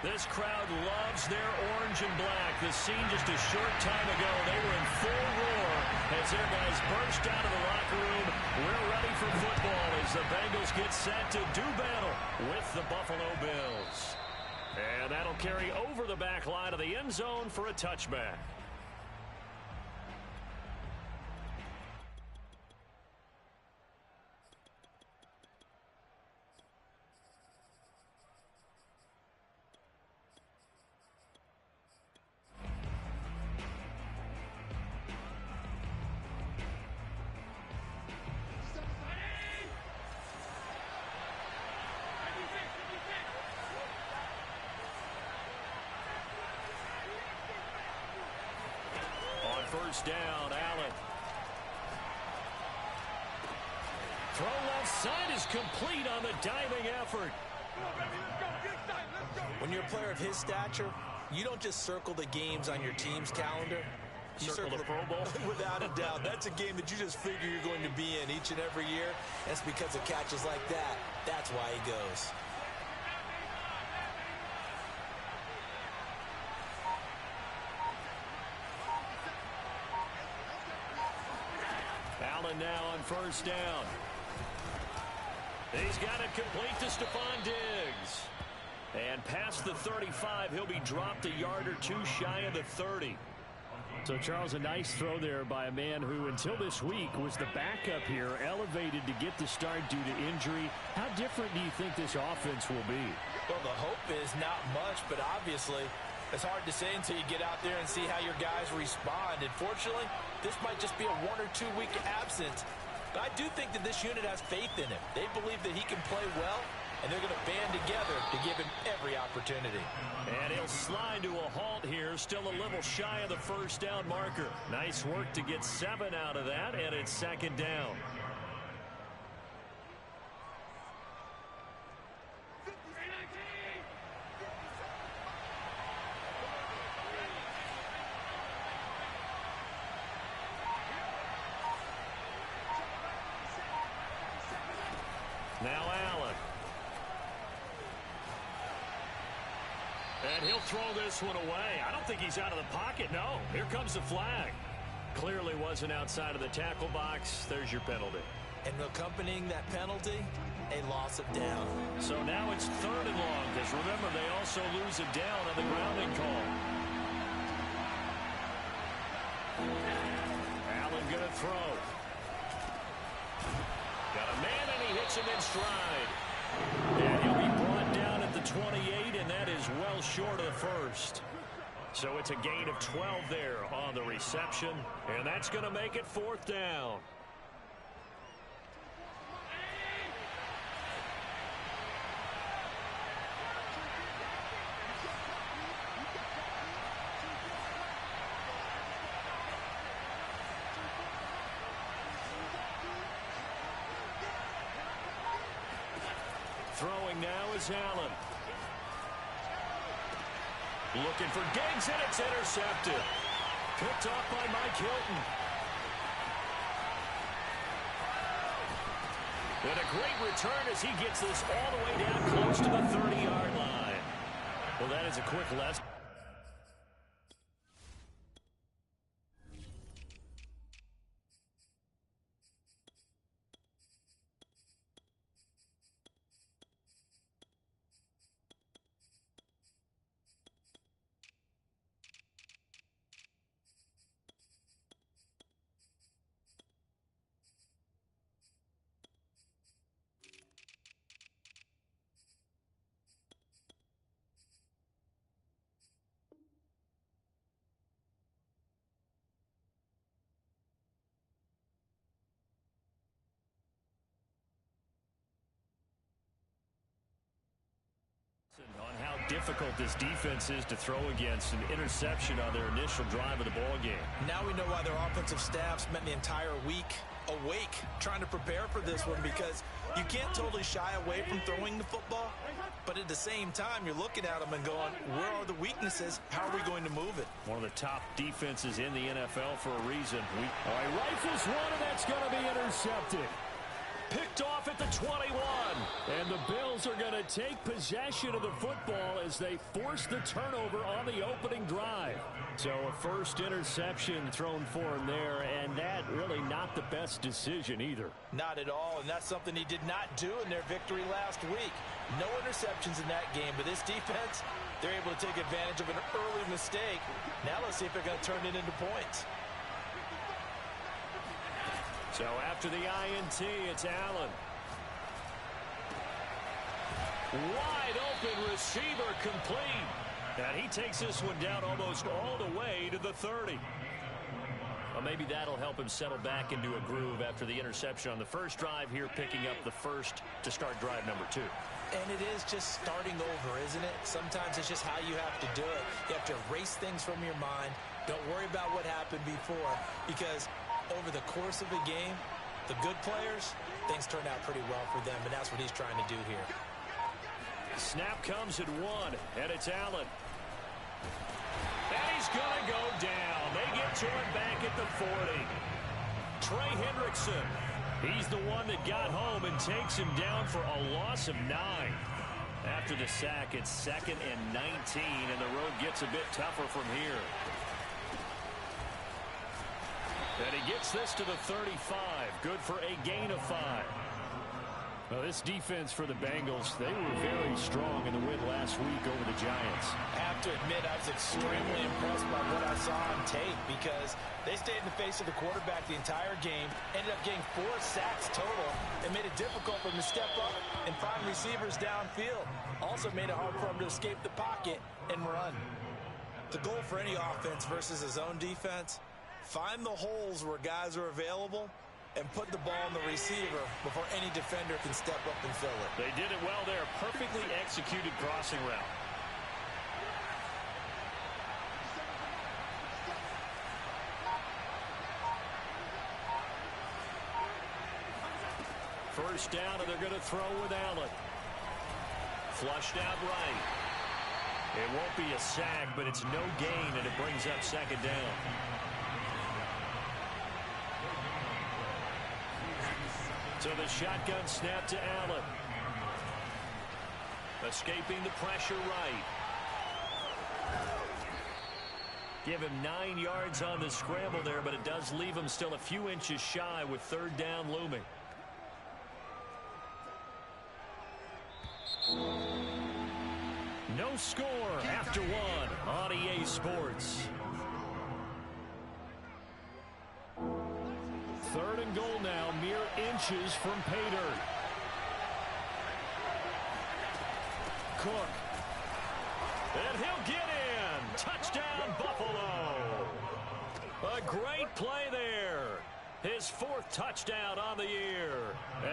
This crowd loves their orange and black. The scene just a short time ago, they were in full roar as their guys burst out of the locker room. We're ready for football as the Bengals get set to do battle with the Buffalo Bills. And that'll carry over the back line of the end zone for a touchback. First down, Allen. Throw left side is complete on the diving effort. When you're a player of his stature, you don't just circle the games on your team's calendar. You circle the Pro Bowl? Without a doubt. That's a game that you just figure you're going to be in each and every year. That's because of catches like that. That's why he goes. Allen now on first down. He's got it complete to Stephon Diggs. And past the 35, he'll be dropped a yard or two shy of the 30. So, Charles, a nice throw there by a man who, until this week, was the backup here, elevated to get the start due to injury. How different do you think this offense will be? Well, the hope is not much, but obviously it's hard to say until you get out there and see how your guys respond. And fortunately, this might just be a 1 or 2 week absence. But I do think that this unit has faith in him. They believe that he can play well, and they're going to band together to give him every opportunity. And he'll slide to a halt here, still a little shy of the first down marker. Nice work to get 7 out of that, and it's second down. Now Allen. And he'll throw this one away. I don't think he's out of the pocket. No, here comes the flag. Clearly wasn't outside of the tackle box. There's your penalty. And accompanying that penalty, a loss of down. So now it's 3rd and long, because remember, they also lose a down on the grounding call. Allen gonna throw. Got a man, and he hits him in stride. And he'll be brought down at the 28, and that is well short of the first. So it's a gain of 12 there on the reception, and that's going to make it 4th down. Throwing now is Allen. Looking for Diggs, and it's intercepted. Picked off by Mike Hilton. And a great return as he gets this all the way down close to the 30-yard line. Well, that is a quick lesson. difficult this defense is to throw against. An interception on their initial drive of the ball game. Now we know why their offensive staff spent the entire week awake trying to prepare for this one, because you can't totally shy away from throwing the football, but at the same time you're looking at them and going, where are the weaknesses? How are we going to move it? One of the top defenses in the NFL for a reason. All right, rifles one, and that's going to be intercepted. Picked off at the 21. And the Bills are going to take possession of the football as they force the turnover on the opening drive. So a first interception thrown for him there, and that really not the best decision either. Not at all, and that's something he did not do in their victory last week. No interceptions in that game, but this defense, they're able to take advantage of an early mistake. Now let's see if they're going to turn it into points. So after the INT, it's Allen. Wide open receiver complete. And he takes this one down almost all the way to the 30. Well, maybe that'll help him settle back into a groove after the interception on the first drive here, picking up the first to start drive number 2. And it is just starting over, isn't it? Sometimes it's just how you have to do it. You have to erase things from your mind. Don't worry about what happened before, because over the course of a game, the good players, things turn out pretty well for them, and that's what he's trying to do here. Snap comes at 1, and it's Allen. And he's going to go down. They get to him back at the 40. Trey Hendrickson, he's the one that got home and takes him down for a loss of 9. After the sack, it's 2nd and 19, and the road gets a bit tougher from here. And he gets this to the 35. Good for a gain of 5. Well, this defense for the Bengals, they were very strong in the win last week over the Giants. I have to admit, I was extremely impressed by what I saw on tape, because they stayed in the face of the quarterback the entire game, ended up getting 4 sacks total, and made it difficult for him to step up and find receivers downfield. Also made it hard for him to escape the pocket and run. The goal for any offense versus a zone defense, find the holes where guys are available and put the ball on the receiver before any defender can step up and fill it. They did it well there. Perfectly executed crossing route. First down, and they're going to throw with Allen. Flushed out right. It won't be a sack, but it's no gain, and it brings up 2nd down. So the shotgun snap to Allen. Escaping the pressure right. Give him 9 yards on the scramble there, but it does leave him still a few inches shy with 3rd down looming. No score after 1 on EA Sports. 3rd and goal now, mere inches from pay dirt. Cook. And he'll get in. Touchdown, Buffalo. A great play there. His 4th touchdown on the year,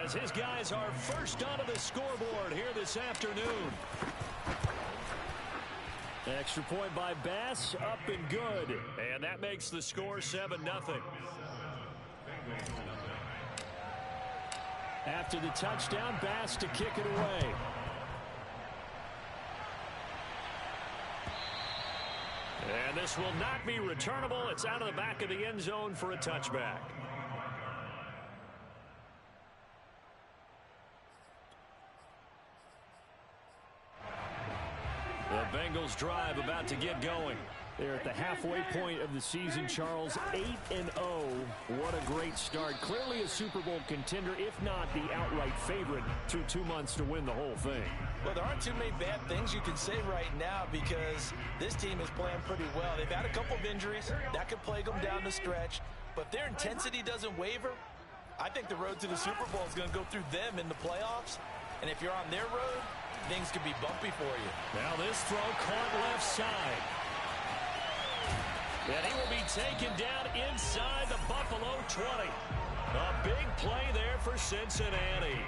as his guys are first onto the scoreboard here this afternoon. Extra point by Bass, up and good. And that makes the score 7-0. After the touchdown, Bass to kick it away. And this will not be returnable. It's out of the back of the end zone for a touchback. The Bengals drive about to get going. They're at the halfway point of the season, Charles. 8-0. What a great start. Clearly a Super Bowl contender, if not the outright favorite, through 2 months to win the whole thing. Well, there aren't too many bad things you can say right now, because this team is playing pretty well. They've had a couple of injuries. That could plague them down the stretch. But their intensity doesn't waver. I think the road to the Super Bowl is going to go through them in the playoffs. And if you're on their road, things could be bumpy for you. Now this throw caught left side. And he will be taken down inside the Buffalo 20. A big play there for Cincinnati.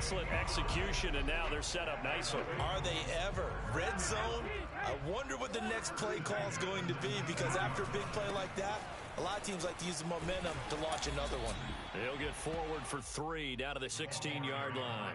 excellent execution, and now they're set up nicely. Are they ever? Red zone? I wonder what the next play call is going to be, because after a big play like that, a lot of teams like to use the momentum to launch another one. He'll get forward for 3 down to the 16-yard line.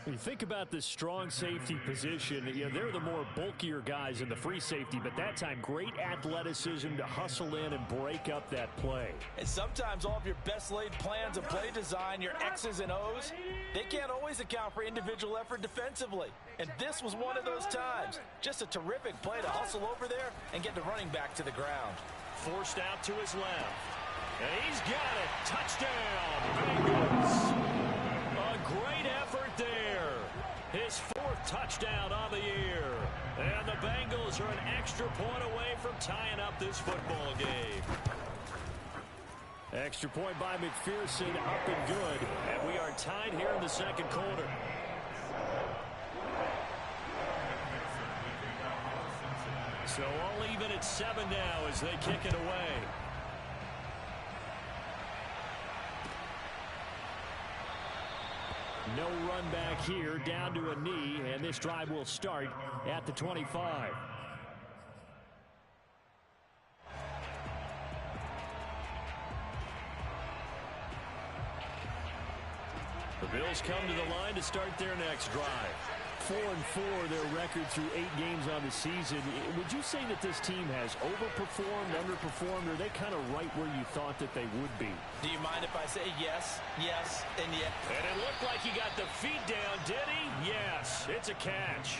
When you think about this strong safety position, they're the more bulkier guys in the free safety, but that time great athleticism to hustle in and break up that play. And sometimes all of your best laid plans of play design, your X's and O's, they can't always account for individual effort defensively. And this was one of those times. Just a terrific play to hustle over there and get the running back to the ground. Forced out to his left. And he's got it. Touchdown, Bengals. A great effort there. His 4th touchdown on the year. And the Bengals are an extra point away from tying up this football game. Extra point by McPherson, up and good. And we are tied here in the second quarter. So all even at 7 now as they kick it away. No run back here, down to a knee, and this drive will start at the 25. The Bills come to the line to start their next drive. 4-4 their record through 8 games on the season. Would you say that this team has overperformed, underperformed, or are they kind of right where you thought that they would be? Do you mind if I say yes, yes, and yes? And it looked like he got the feet down, did he? Yes, it's a catch.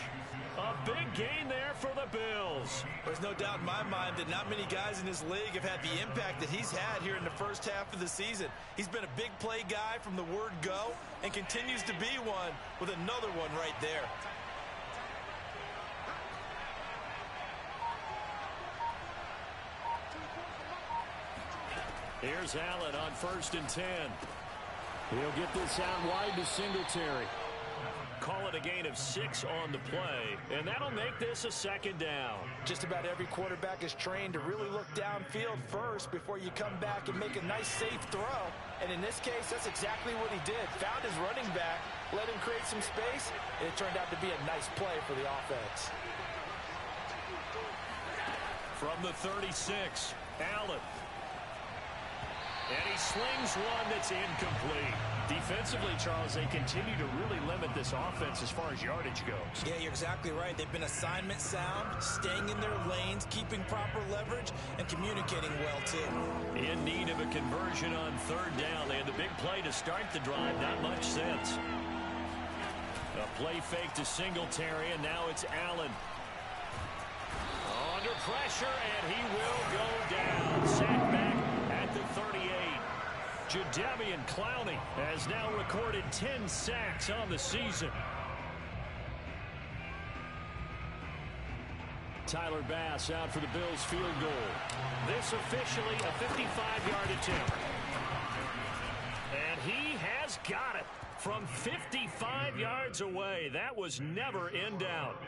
A big gain there for the Bills. There's no doubt in my mind that not many guys in this league have had the impact that he's had here in the first half of the season. He's been a big play guy from the word go and continues to be one with another one right there. Here's Allen on 1st and 10. He'll get this out wide to Singletary. Call it a gain of 6 on the play, and that'll make this a 2nd down. Just about every quarterback is trained to really look downfield first before you come back and make a nice, safe throw. And in this case, that's exactly what he did. Found his running back, let him create some space, and it turned out to be a nice play for the offense. From the 36, Allen. And he slings one that's incomplete. Defensively, Charles, they continue to really limit this offense as far as yardage goes. Yeah, you're exactly right. They've been assignment sound, staying in their lanes, keeping proper leverage, and communicating well, too. In need of a conversion on 3rd down. They had the big play to start the drive. Not much sense. A play fake to Singletary, and now it's Allen. Under pressure, and he will go down. Sack back at the 38. Jadeveon Clowney has now recorded 10 sacks on the season. Tyler Bass out for the Bills field goal. This officially a 55-yard attempt. And he has got it from 55 yards away. That was never in doubt.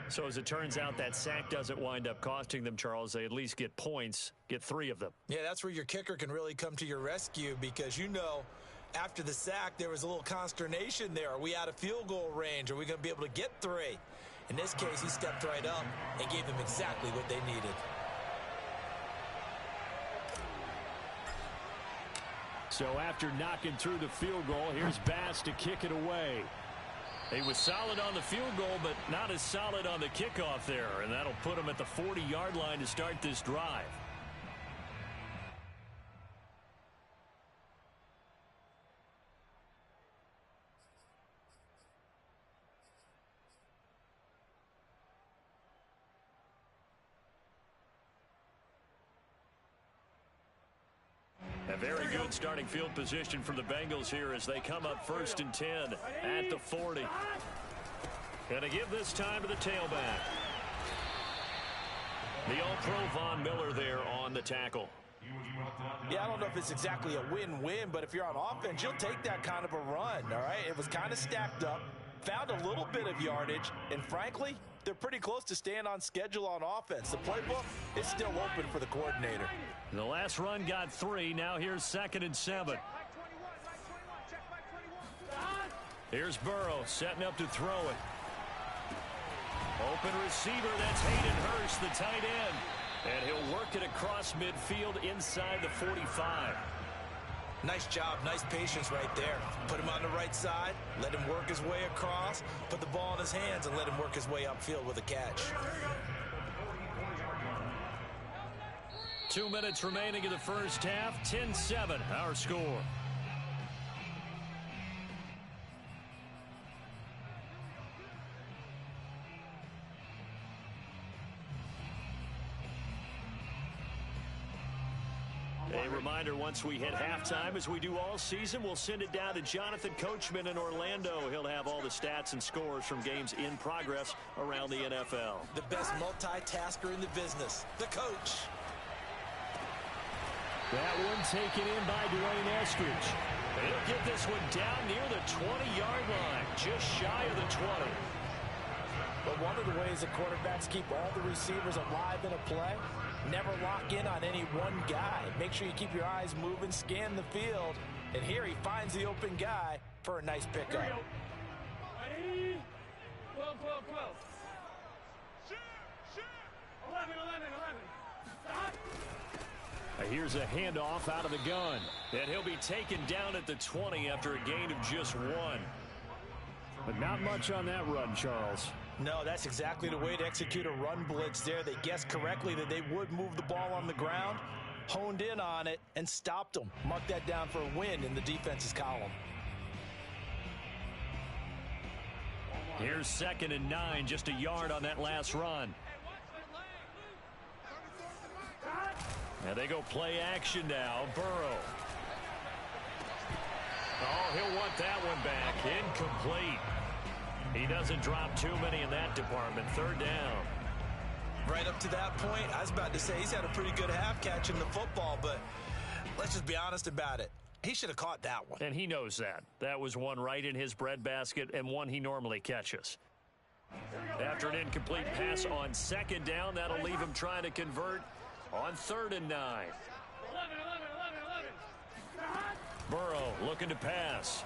So as it turns out, that sack doesn't wind up costing them, Charles. They at least get points, get 3 of them. Yeah, that's where your kicker can really come to your rescue, because after the sack, there was a little consternation there. Are we out of field goal range? Are we going to be able to get 3? In this case, he stepped right up and gave them exactly what they needed. So after knocking through the field goal, here's Bass to kick it away. He was solid on the field goal, but not as solid on the kickoff there, and that'll put him at the 40-yard line to start this drive. A very good starting field position for the Bengals here as they come up 1st and 10 at the 40. Gonna give this time to the tailback. The All-Pro Von Miller there on the tackle. Yeah, I don't know if it's exactly a win-win, but if you're on offense, you'll take that kind of a run, all right? It was kind of stacked up, found a little bit of yardage, and frankly, they're pretty close to staying on schedule on offense. The playbook is still open for the coordinator. The last run got 3. Now here's 2nd and 7. Here's Burrow setting up to throw it. Open receiver, that's Hayden Hurst, the tight end. And he'll work it across midfield inside the 45. Nice job, nice patience right there. Put him on the right side, let him work his way across, put the ball in his hands, and let him work his way upfield with a catch. 2 minutes remaining in the first half, 10-7, our score. A reminder, once we hit halftime, as we do all season, we'll send it down to Jonathan Coachman in Orlando. He'll have all the stats and scores from games in progress around the NFL. The best multitasker in the business, the coach. That one taken in by Dwayne Eskridge. He'll get this one down near the 20-yard line, just shy of the 20. But one of the ways that quarterbacks keep all the receivers alive in a play, never lock in on any one guy. Make sure you keep your eyes moving, scan the field, and here he finds the open guy for a nice pickup. Ready? 12, 12, 12. Shoot, shoot. 11, 11, 11. Stop. Here's a handoff out of the gun. And he'll be taken down at the 20 after a gain of just 1. But not much on that run, Charles. No, that's exactly the way to execute a run blitz there. They guessed correctly that they would move the ball on the ground, honed in on it, and stopped them. Mark that down for a win in the defense's column. Here's 2nd and 9, just a yard on that last run. And they go play action now. Burrow. Oh, he'll want that one back. Incomplete. He doesn't drop too many in that department. 3rd down. Right up to that point, I was about to say he's had a pretty good half catching the football, but let's just be honest about it. He should have caught that one. And he knows that. That was one right in his breadbasket and one he normally catches. After an incomplete pass on 2nd down, that'll leave him trying to convert on 3rd and 9. 11, 11, 11, 11. Burrow looking to pass.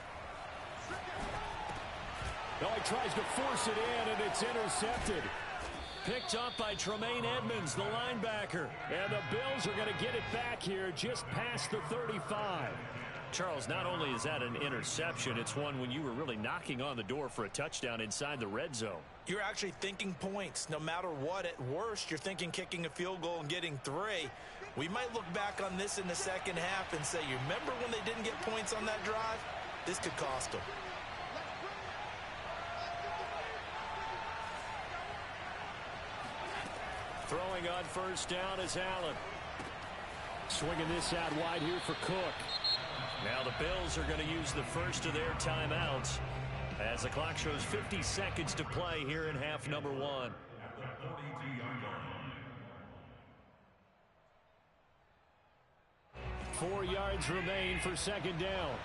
No, he tries to force it in, and it's intercepted. Picked up by Tremaine Edmonds, the linebacker. And the Bills are going to get it back here just past the 35. Charles, not only is that an interception, it's one when you were really knocking on the door for a touchdown inside the red zone. You're actually thinking points. No matter what, at worst, you're thinking kicking a field goal and getting 3. We might look back on this in the second half and say, you remember when they didn't get points on that drive? This could cost them. Throwing on 1st down is Allen. Swinging this out wide here for Cook. Now the Bills are going to use the first of their timeouts as the clock shows 50 seconds to play here in half number 1. 4 yards remain for 2nd down.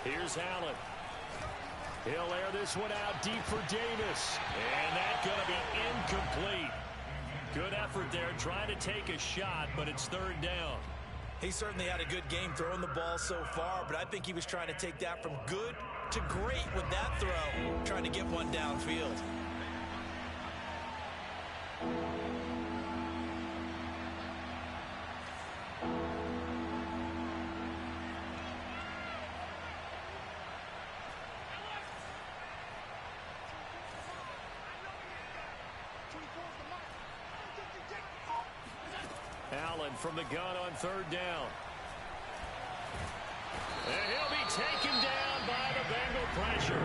Here's Allen. He'll air this one out deep for Davis. And that's going to be incomplete. Good effort there, trying to take a shot, but it's 3rd down. He certainly had a good game throwing the ball so far, but I think he was trying to take that from good to great with that throw, trying to get one downfield. Allen from the gun on 3rd down. And he'll be taken down by the Bengal pressure.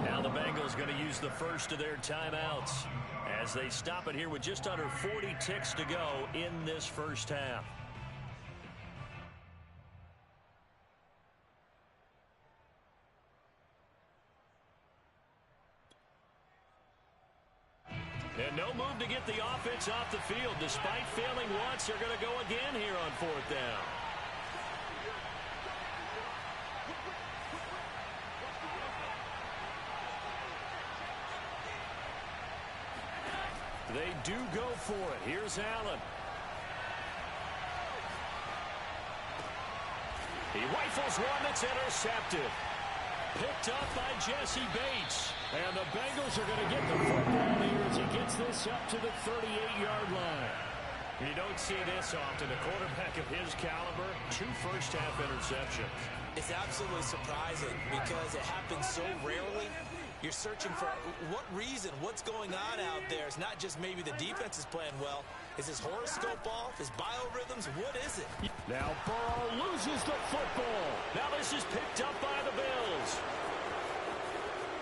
Now the Bengals going to use the first of their timeouts as they stop it here with just under 40 ticks to go in this first half. And no move to get the offense off the field. Despite failing once, they're going to go again here on 4th down. They do go for it. Here's Allen. He rifles one that's intercepted. Picked up by Jesse Bates. And the Bengals are going to get the football here as he gets this up to the 38-yard line. You don't see this often. A quarterback of his caliber, 2 first-half interceptions. It's absolutely surprising because it happens so rarely. You're searching for what reason, what's going on out there. It's not just maybe the defense is playing well. Is his horoscope off? His biorhythms? What is it? Now Burrow loses the football. Now this is picked up by the Bills.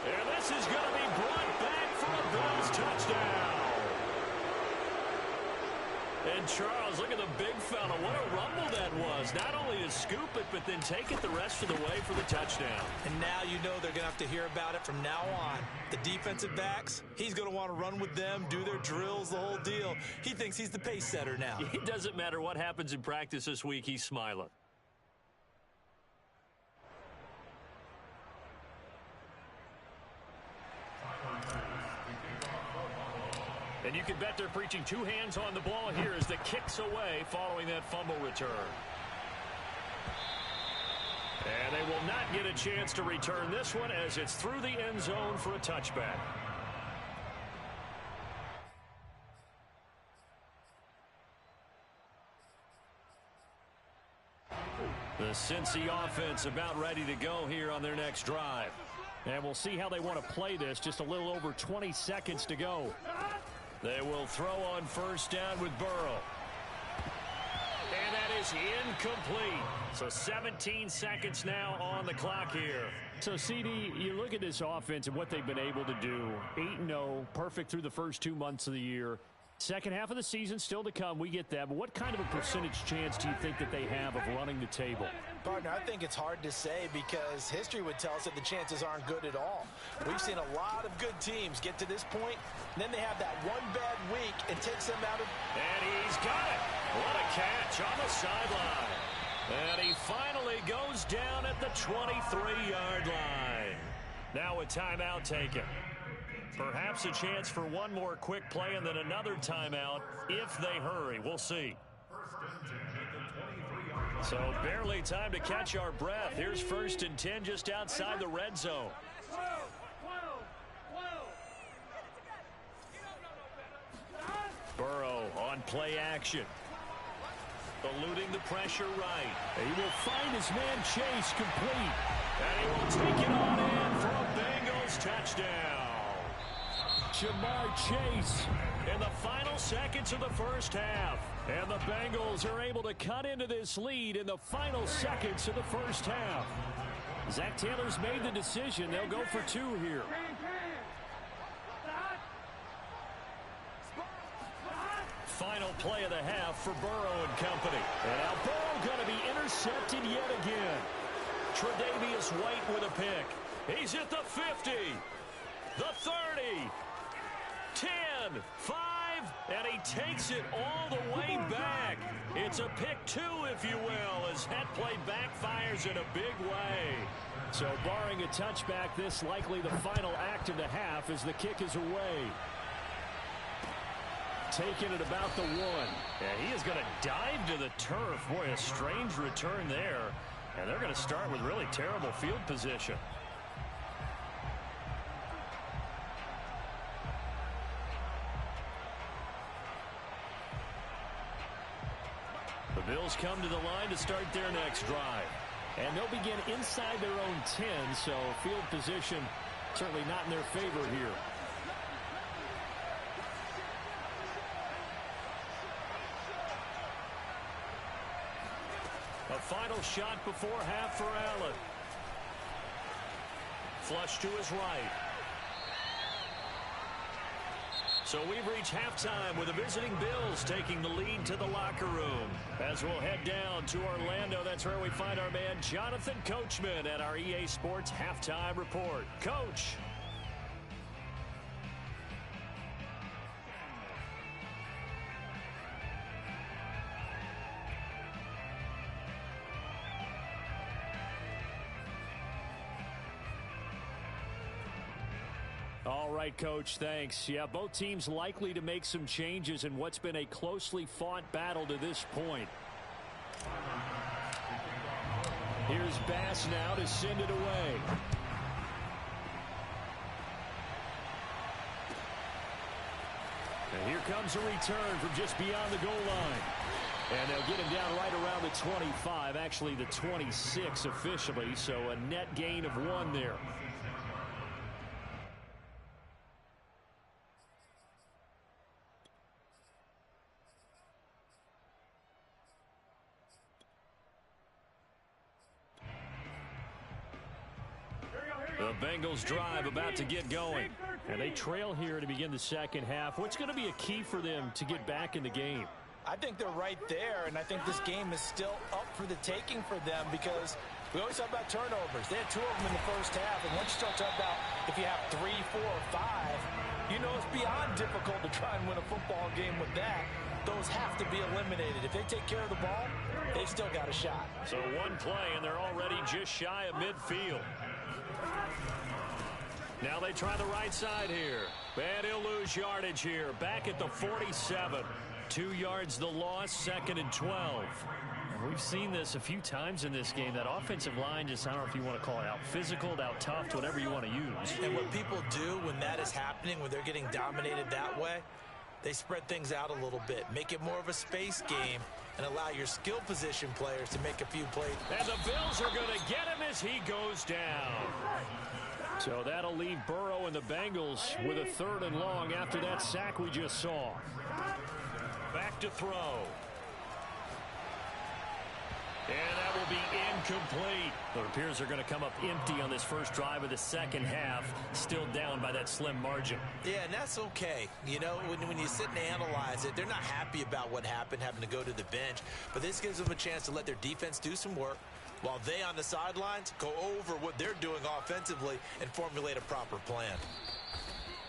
And this is going to be brought back for a Bills touchdown. And Charles, look at the big fella. What a rumble that was. Not only to scoop it, but then take it the rest of the way for the touchdown. And now you know they're going to have to hear about it from now on. The defensive backs, he's going to want to run with them, do their drills, the whole deal. He thinks he's the pace setter now. It doesn't matter what happens in practice this week, he's smiling. And you can bet they're preaching 2 hands on the ball here as the kick's away following that fumble return. And they will not get a chance to return this one as it's through the end zone for a touchback. The Cincy offense about ready to go here on their next drive. And we'll see how they want to play this. Just a little over 20 seconds to go. They will throw on first down with Burrow. And that is incomplete. So 17 seconds now on the clock here. So, CD, you look at this offense and what they've been able to do. 8-0, perfect through the first 2 months of the year. Second half of the season still to come. We get that. But what kind of a percentage chance do you think that they have of running the table? Partner, I think it's hard to say because history would tell us that the chances aren't good at all. We've seen a lot of good teams get to this point, and then they have that one bad week and takes them out of... And he's got it. What a catch on the sideline. And he finally goes down at the 23-yard line. Now a timeout taken. Perhaps a chance for one more quick play and then another timeout if they hurry. We'll see. So barely time to catch our breath. Here's 1st and 10 just outside the red zone. Burrow on play action. Eluding the pressure right. He will find his man Chase complete. And he will take it on in for a Bengals touchdown. Jamar Chase in the final seconds of the first half. And the Bengals are able to cut into this lead in the final seconds of the first half. Zach Taylor's made the decision. They'll go for 2 here. Final play of the half for Burrow and company. And now Burrow going to be intercepted yet again. Tre'Davious White with a pick. He's at the 50, the 30, 10, 5, and he takes it all the way back. It's a pick 2, if you will, as that play backfires in a big way. So barring a touchback, this likely the final act of the half as the kick is away. Taking it about the 1. And he is going to dive to the turf. Boy, a strange return there. And they're going to start with really terrible field position. The Bills come to the line to start their next drive. And they'll begin inside their own 10, so field position certainly not in their favor here. A final shot before half for Allen. Flush to his right. So we've reached halftime with the visiting Bills taking the lead to the locker room. As we'll head down to Orlando, that's where we find our man Jonathan Coachman at our EA Sports Halftime Report. Coach. All right, Coach, thanks. Yeah, both teams likely to make some changes in what's been a closely fought battle to this point. Here's Bass now to send it away. And here comes a return from just beyond the goal line. And they'll get him down right around the 25, actually the 26 officially, so a net gain of 1 there. The Bengals drive about to get going. And they trail here to begin the second half. What's going to be a key for them to get back in the game? I think they're right there, and I think this game is still up for the taking for them because we always talk about turnovers. They had 2 of them in the first half, and once you start talking about if you have 3, 4, or 5, you know it's beyond difficult to try and win a football game with that. Those have to be eliminated. If they take care of the ball, they've still got a shot. So 1 play, and they're already just shy of midfield. Now they try the right side here. And he'll lose yardage here. Back at the 47. 2 yards the loss, 2nd and 12. We've seen this a few times in this game. That offensive line just, I don't know if you want to call it out physical, out tough, whatever you want to use. And what people do when that is happening, when they're getting dominated that way, they spread things out a little bit. Make it more of a space game and allow your skill position players to make a few plays. And the Bills are going to get him as he goes down. So that'll leave Burrow and the Bengals with a 3rd and long after that sack we just saw. Back to throw. And that will be incomplete. It appears they're going to come up empty on this first drive of the second half. Still down by that slim margin. Yeah, and that's okay. You know, when you sit and analyze it, they're not happy about what happened, having to go to the bench. But this gives them a chance to let their defense do some work, while they on the sidelines go over what they're doing offensively and formulate a proper plan.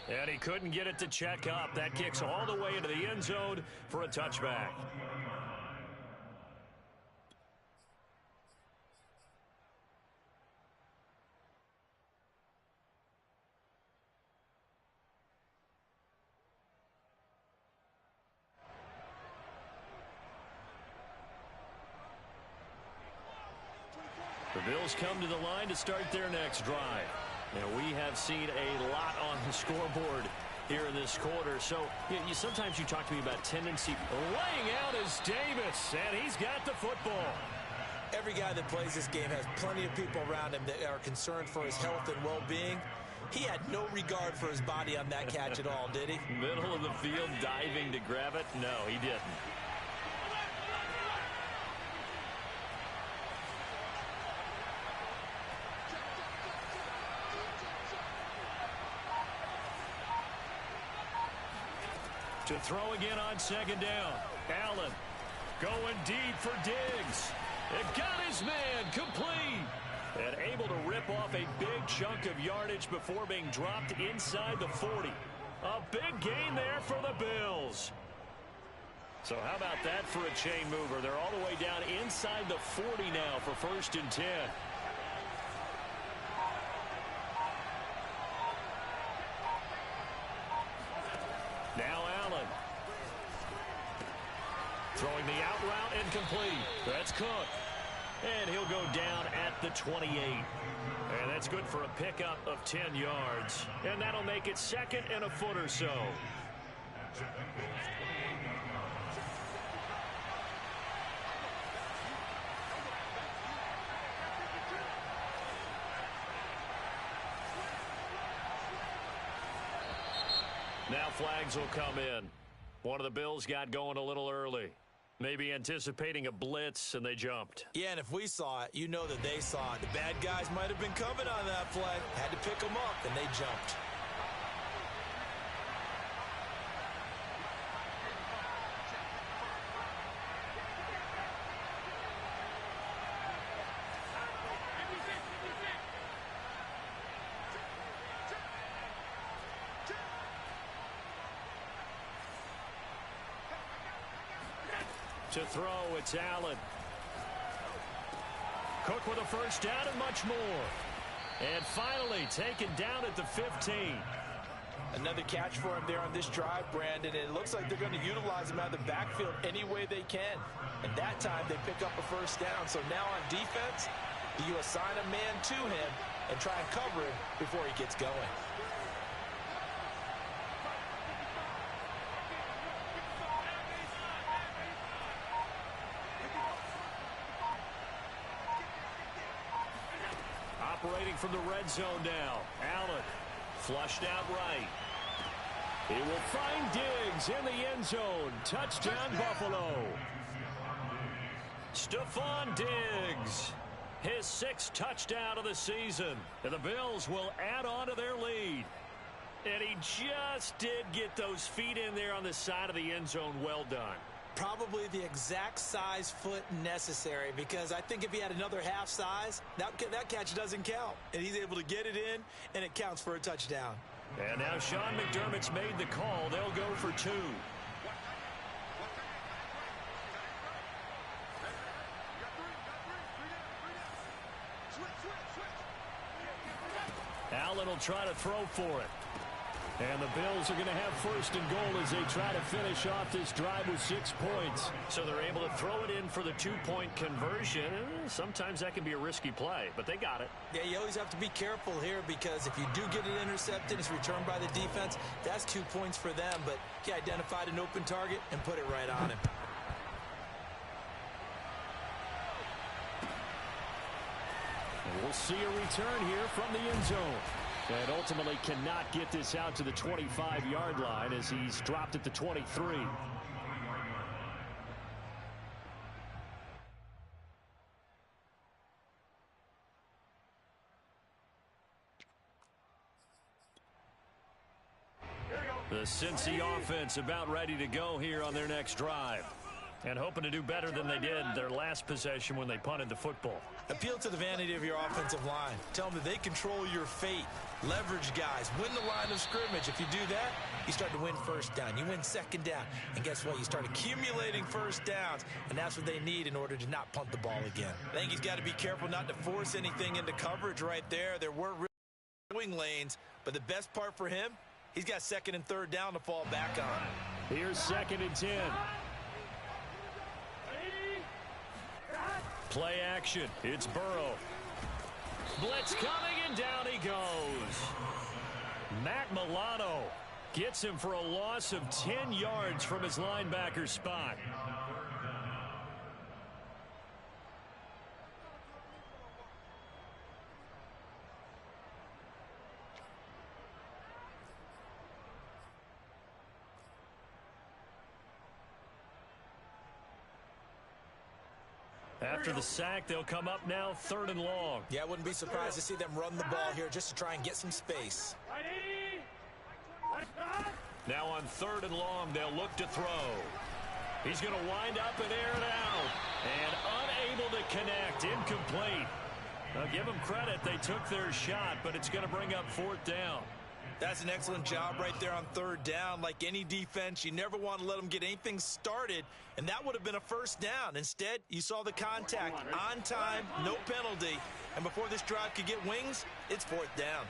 And he couldn't get it to check up. That kicks all the way into the end zone for a touchback. The Bills come to the line to start their next drive. Now, we have seen a lot on the scoreboard here in this quarter. So, sometimes you talk to me about tendency. Laying out is Davis, and he's got the football. Every guy that plays this game has plenty of people around him that are concerned for his health and well-being. He had no regard for his body on that catch at all, did he? Middle of the field, diving to grab it? No, he didn't. To throw again on 2nd down. Allen going deep for Diggs. It got his man complete. And able to rip off a big chunk of yardage before being dropped inside the 40. A big gain there for the Bills. So how about that for a chain mover? They're all the way down inside the 40 now for 1st and 10. Now Allen. Throwing the out route incomplete. That's Cook. And he'll go down at the 28. And that's good for a pickup of 10 yards. And that'll make it 2nd and a foot or so. Now flags will come in. One of the Bills got going a little early. Maybe anticipating a blitz, and they jumped. Yeah, and if we saw it, you know that they saw it. The bad guys might have been coming on that play. Had to pick them up, and they jumped. To throw, it's Allen. Cook with a first down and much more. And finally taken down at the 15. Another catch for him there on this drive, Brandon. It looks like they're going to utilize him out of the backfield any way they can. And that time they pick up a first down. So now on defense, you assign a man to him and try and cover him before he gets going. Operating from the red zone now. Allen flushed out right. He will find Diggs in the end zone. Touchdown, Buffalo. Stephon Diggs, his 6th touchdown of the season. And the Bills will add on to their lead. And he just did get those feet in there on the side of the end zone. Well done. Probably the exact size foot necessary, because I think if he had another half size, that catch doesn't count. And he's able to get it in, and it counts for a touchdown. And now Sean McDermott's made the call. They'll go for 2. Allen will try to throw for it. And the Bills are going to have 1st and goal as they try to finish off this drive with 6 points. So they're able to throw it in for the 2-point conversion. Sometimes that can be a risky play, but they got it. Yeah, you always have to be careful here, because if you do get it intercepted, it's returned by the defense, that's 2 points for them. But he identified an open target and put it right on him. And we'll see a return here from the end zone. And ultimately cannot get this out to the 25-yard line as he's dropped at the 23. The Cincy offense about ready to go here on their next drive. And hoping to do better than they did their last possession when they punted the football. Appeal to the vanity of your offensive line. Tell them that they control your fate. Leverage guys. Win the line of scrimmage. If you do that, you start to win first down. You win second down. And guess what? You start accumulating first downs. And that's what they need in order to not punt the ball again. I think he's got to be careful not to force anything into coverage right there. There were wing lanes. But the best part for him, he's got 2nd and 3rd down to fall back on. Here's 2nd and 10. Play action. It's Burrow. Blitz coming, and down he goes. Matt Milano gets him for a loss of 10 yards from his linebacker spot. After the sack, they'll come up now 3rd and long. Yeah, I wouldn't be surprised to see them run the ball here just to try and get some space. Now on 3rd and long, they'll look to throw. He's going to wind up and air it out. And unable to connect. Incomplete. Now give them credit. They took their shot, but it's going to bring up 4th down. That's an excellent job right there on 3rd down. Like any defense, you never want to let them get anything started, and that would have been a first down. Instead, you saw the contact on time, no penalty, and before this drive could get wings, it's 4th down.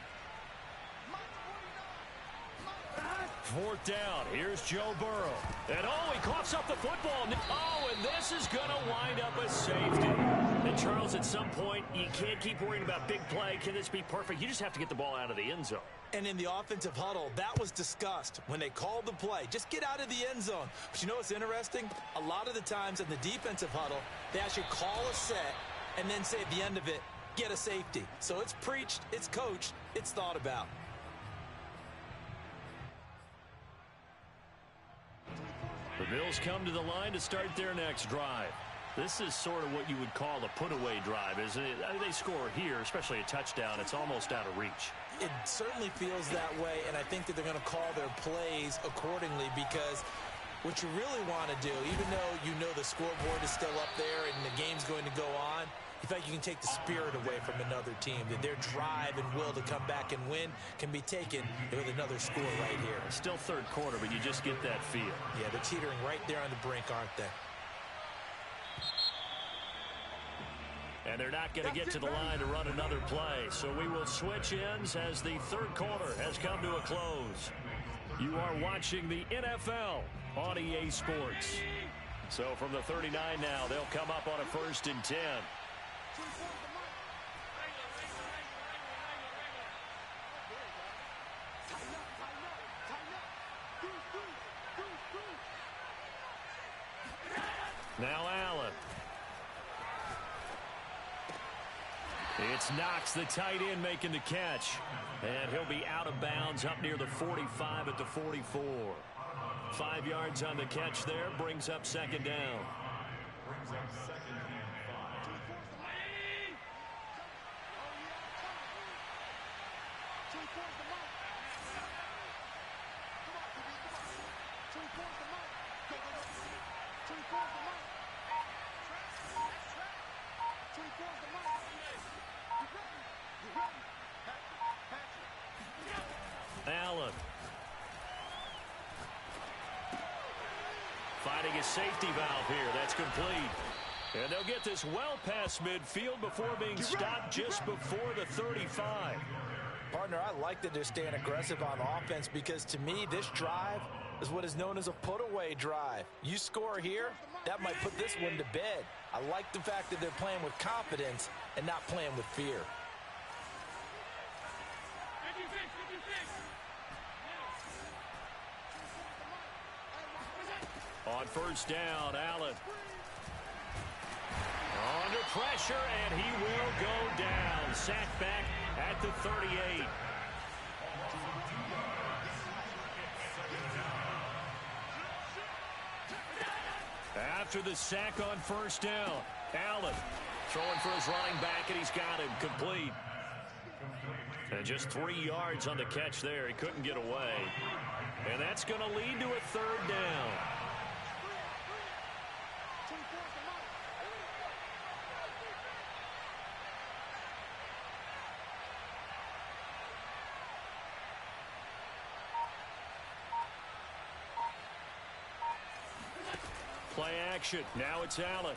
4th down. Here's Joe Burrow. And he coughs up the football. And this is going to wind up a safety. And Charles, at some point, you can't keep worrying about big play. Can this be perfect? You just have to get the ball out of the end zone. And in the offensive huddle, that was discussed when they called the play. Just get out of the end zone. But you know what's interesting? A lot of the times in the defensive huddle, they actually call a set and then say at the end of it, get a safety. So it's preached, it's coached, it's thought about. The Bills come to the line to start their next drive. This is sort of what you would call a put-away drive, isn't it? I mean, they score here, especially a touchdown. It's almost out of reach. It certainly feels that way, and I think that they're going to call their plays accordingly, because what you really want to do, even though you know the scoreboard is still up there and the game's going to go on, in fact, you can take the spirit away from another team, that their drive and will to come back and win can be taken with another score right here. Still 3rd quarter, but you just get that feel. Yeah, they're teetering right there on the brink, aren't they? And they're not going to get to the line to run another play. So we will switch ends as the third quarter has come to a close. You are watching the NFL on EA Sports. So from the 39 now, they'll come up on a 1st and 10. Now Allen. It's Knox, the tight end, making the catch. And he'll be out of bounds up near the 45 at the 44. 5 yards on the catch there, brings up 2nd down. Allen. Finding a safety valve here. That's complete. And they'll get this well past midfield before being stopped just before the 35. Partner, I like that they're staying aggressive on offense because to me, this drive is what is known as a put-away drive. You score here, that might put this one to bed. I like the fact that they're playing with confidence and not playing with fear. On 1st down, Allen. Under pressure, and he will go down. Sacked back at the 38. After the sack on 1st down, Allen throwing for his running back, and he's got him complete. And just 3 yards on the catch there. He couldn't get away. And that's going to lead to a 3rd down. Play action. Now it's Allen.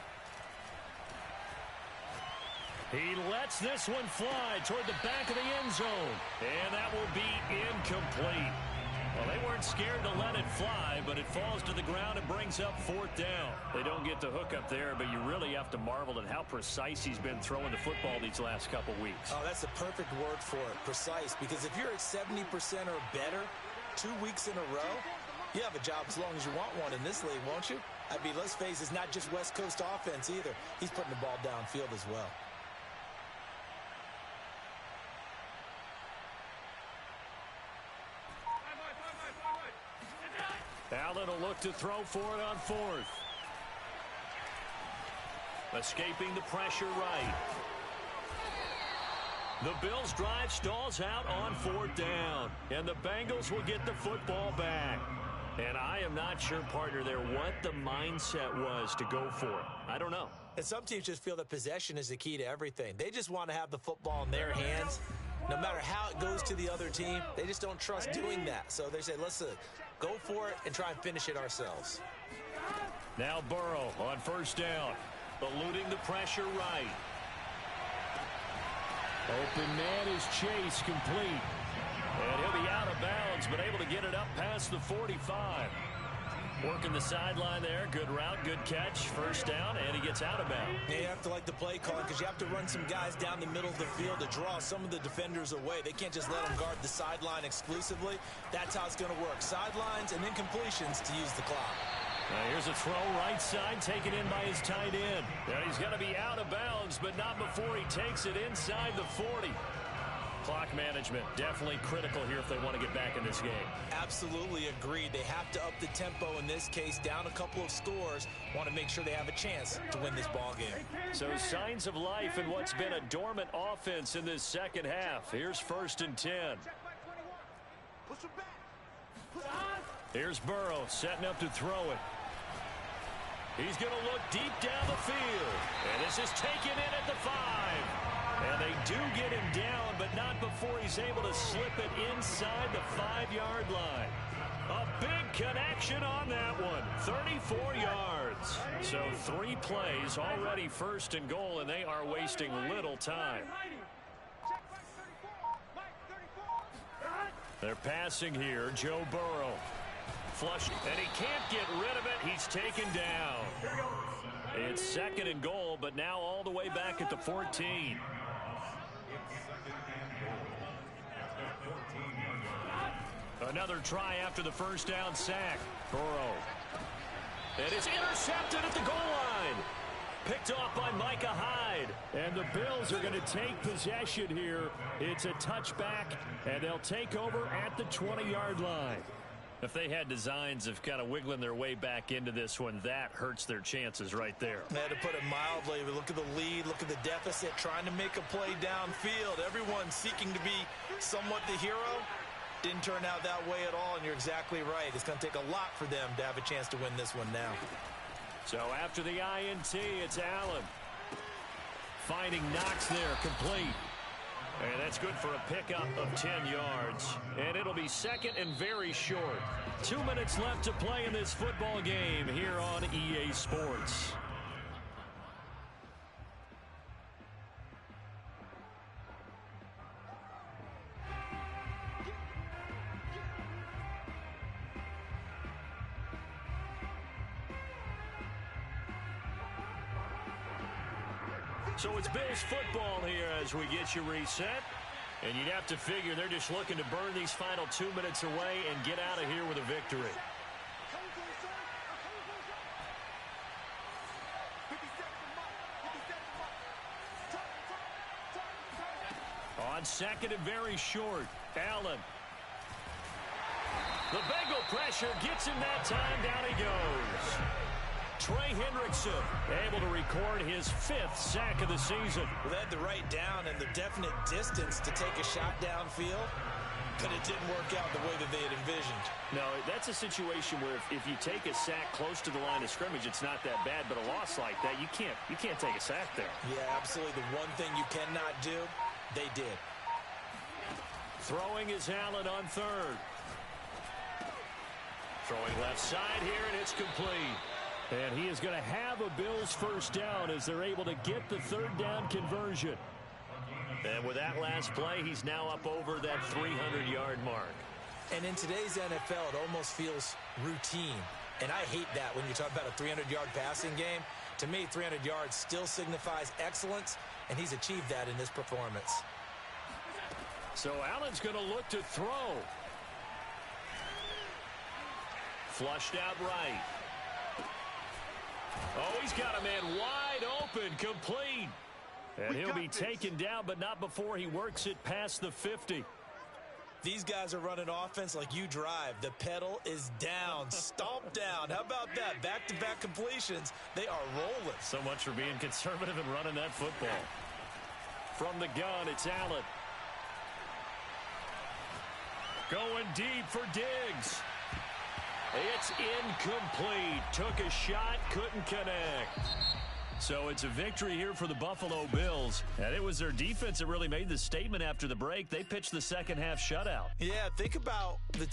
He lets this one fly toward the back of the end zone. And that will be incomplete. Well, they weren't scared to let it fly, but it falls to the ground and brings up 4th down. They don't get the hook up there, but you really have to marvel at how precise he's been throwing the football these last couple weeks. Oh, that's the perfect word for it, precise, because if you're at 70% or better 2 weeks in a row, you have a job as long as you want one in this league, won't you? I mean, let's face it, it's not just West Coast offense either. He's putting the ball downfield as well. Allen will look to throw for it on 4th. Escaping the pressure right. The Bills' drive stalls out on 4th down. And the Bengals will get the football back. And I am not sure, partner, there what the mindset was to go for it. I don't know. And some teams just feel that possession is the key to everything. They just want to have the football in their hands. No matter how it goes to the other team, they just don't trust doing that. So they say, let's go for it and try and finish it ourselves. Now Burrow on 1st down, eluding the pressure right. Open man is Chase, complete. And he'll be out of bounds, but able to get it up past the 45. Working the sideline there. Good route, good catch. 1st down, and he gets out of bounds. Yeah, you have to like the play calling because you have to run some guys down the middle of the field to draw some of the defenders away. They can't just let them guard the sideline exclusively. That's how it's going to work. Sidelines and then completions to use the clock. Now here's a throw right side, taken in by his tight end. And he's going to be out of bounds, but not before he takes it inside the 40. Clock management definitely critical here if they want to get back in this game. Absolutely agreed. They have to up the tempo in this case, down a couple of scores. Want to make sure they have a chance to win this ball game. So signs of life in what's been a dormant offense in this 2nd half. Here's 1st and 10. Here's Burrow setting up to throw it. He's going to look deep down the field. And this is taken in at the 5. And they do get him down, but not before he's able to slip it inside the 5-yard line. A big connection on that one. 34 yards. So 3 plays already first and goal, and they are wasting little time. They're passing here. Joe Burrow. Flush, and he can't get rid of it. He's taken down. It's second and goal, but now all the way back at the 14. Another try after the first down sack. Burrow. And it's intercepted at the goal line. Picked off by Micah Hyde. And the Bills are going to take possession here. It's a touchback, and they'll take over at the 20-yard line. If they had designs of kind of wiggling their way back into this one, that hurts their chances right there. To put it mildly, but look at the lead, look at the deficit, trying to make a play downfield. Everyone seeking to be somewhat the hero. Didn't turn out that way at all, and you're exactly right. It's going to take a lot for them to have a chance to win this one now. So after the INT, it's Allen. Finding Knox there, complete. And that's good for a pickup of 10 yards. And it'll be second and very short. 2 minutes left to play in this football game here on EA Sports. So it's Bills football here as we get you reset. And you'd have to figure they're just looking to burn these final 2 minutes away and get out of here with a victory. On second and very short, Allen. The Bengal pressure gets him that time. Down he goes. Trey Hendrickson able to record his 5th sack of the season. Well, they had the right down and the definite distance to take a shot downfield, but it didn't work out the way that they had envisioned. No, that's a situation where if you take a sack close to the line of scrimmage, it's not that bad, but a loss like that, you can't take a sack there. Yeah, absolutely. The one thing you cannot do, they did. Throwing is Allen on third. Throwing left side here, and it's complete. And he is going to have a Bills first down as they're able to get the third down conversion. And with that last play, he's now up over that 300-yard mark. And in today's NFL, it almost feels routine. And I hate that when you talk about a 300-yard passing game. To me, 300 yards still signifies excellence, and he's achieved that in this performance. So Allen's going to look to throw. Flushed out right. Oh, he's got a man wide open, complete. And he'll be taken down, but not before he works it past the 50. These guys are running offense like you drive. The pedal is down, stomp down. How about that? Back-to-back completions. They are rolling. So much for being conservative and running that football. From the gun, it's Allen. Going deep for Diggs. It's incomplete. Took a shot, couldn't connect. So it's a victory here for the Buffalo Bills. And it was their defense that really made the statement after the break. They pitched the second half shutout. Yeah, think about the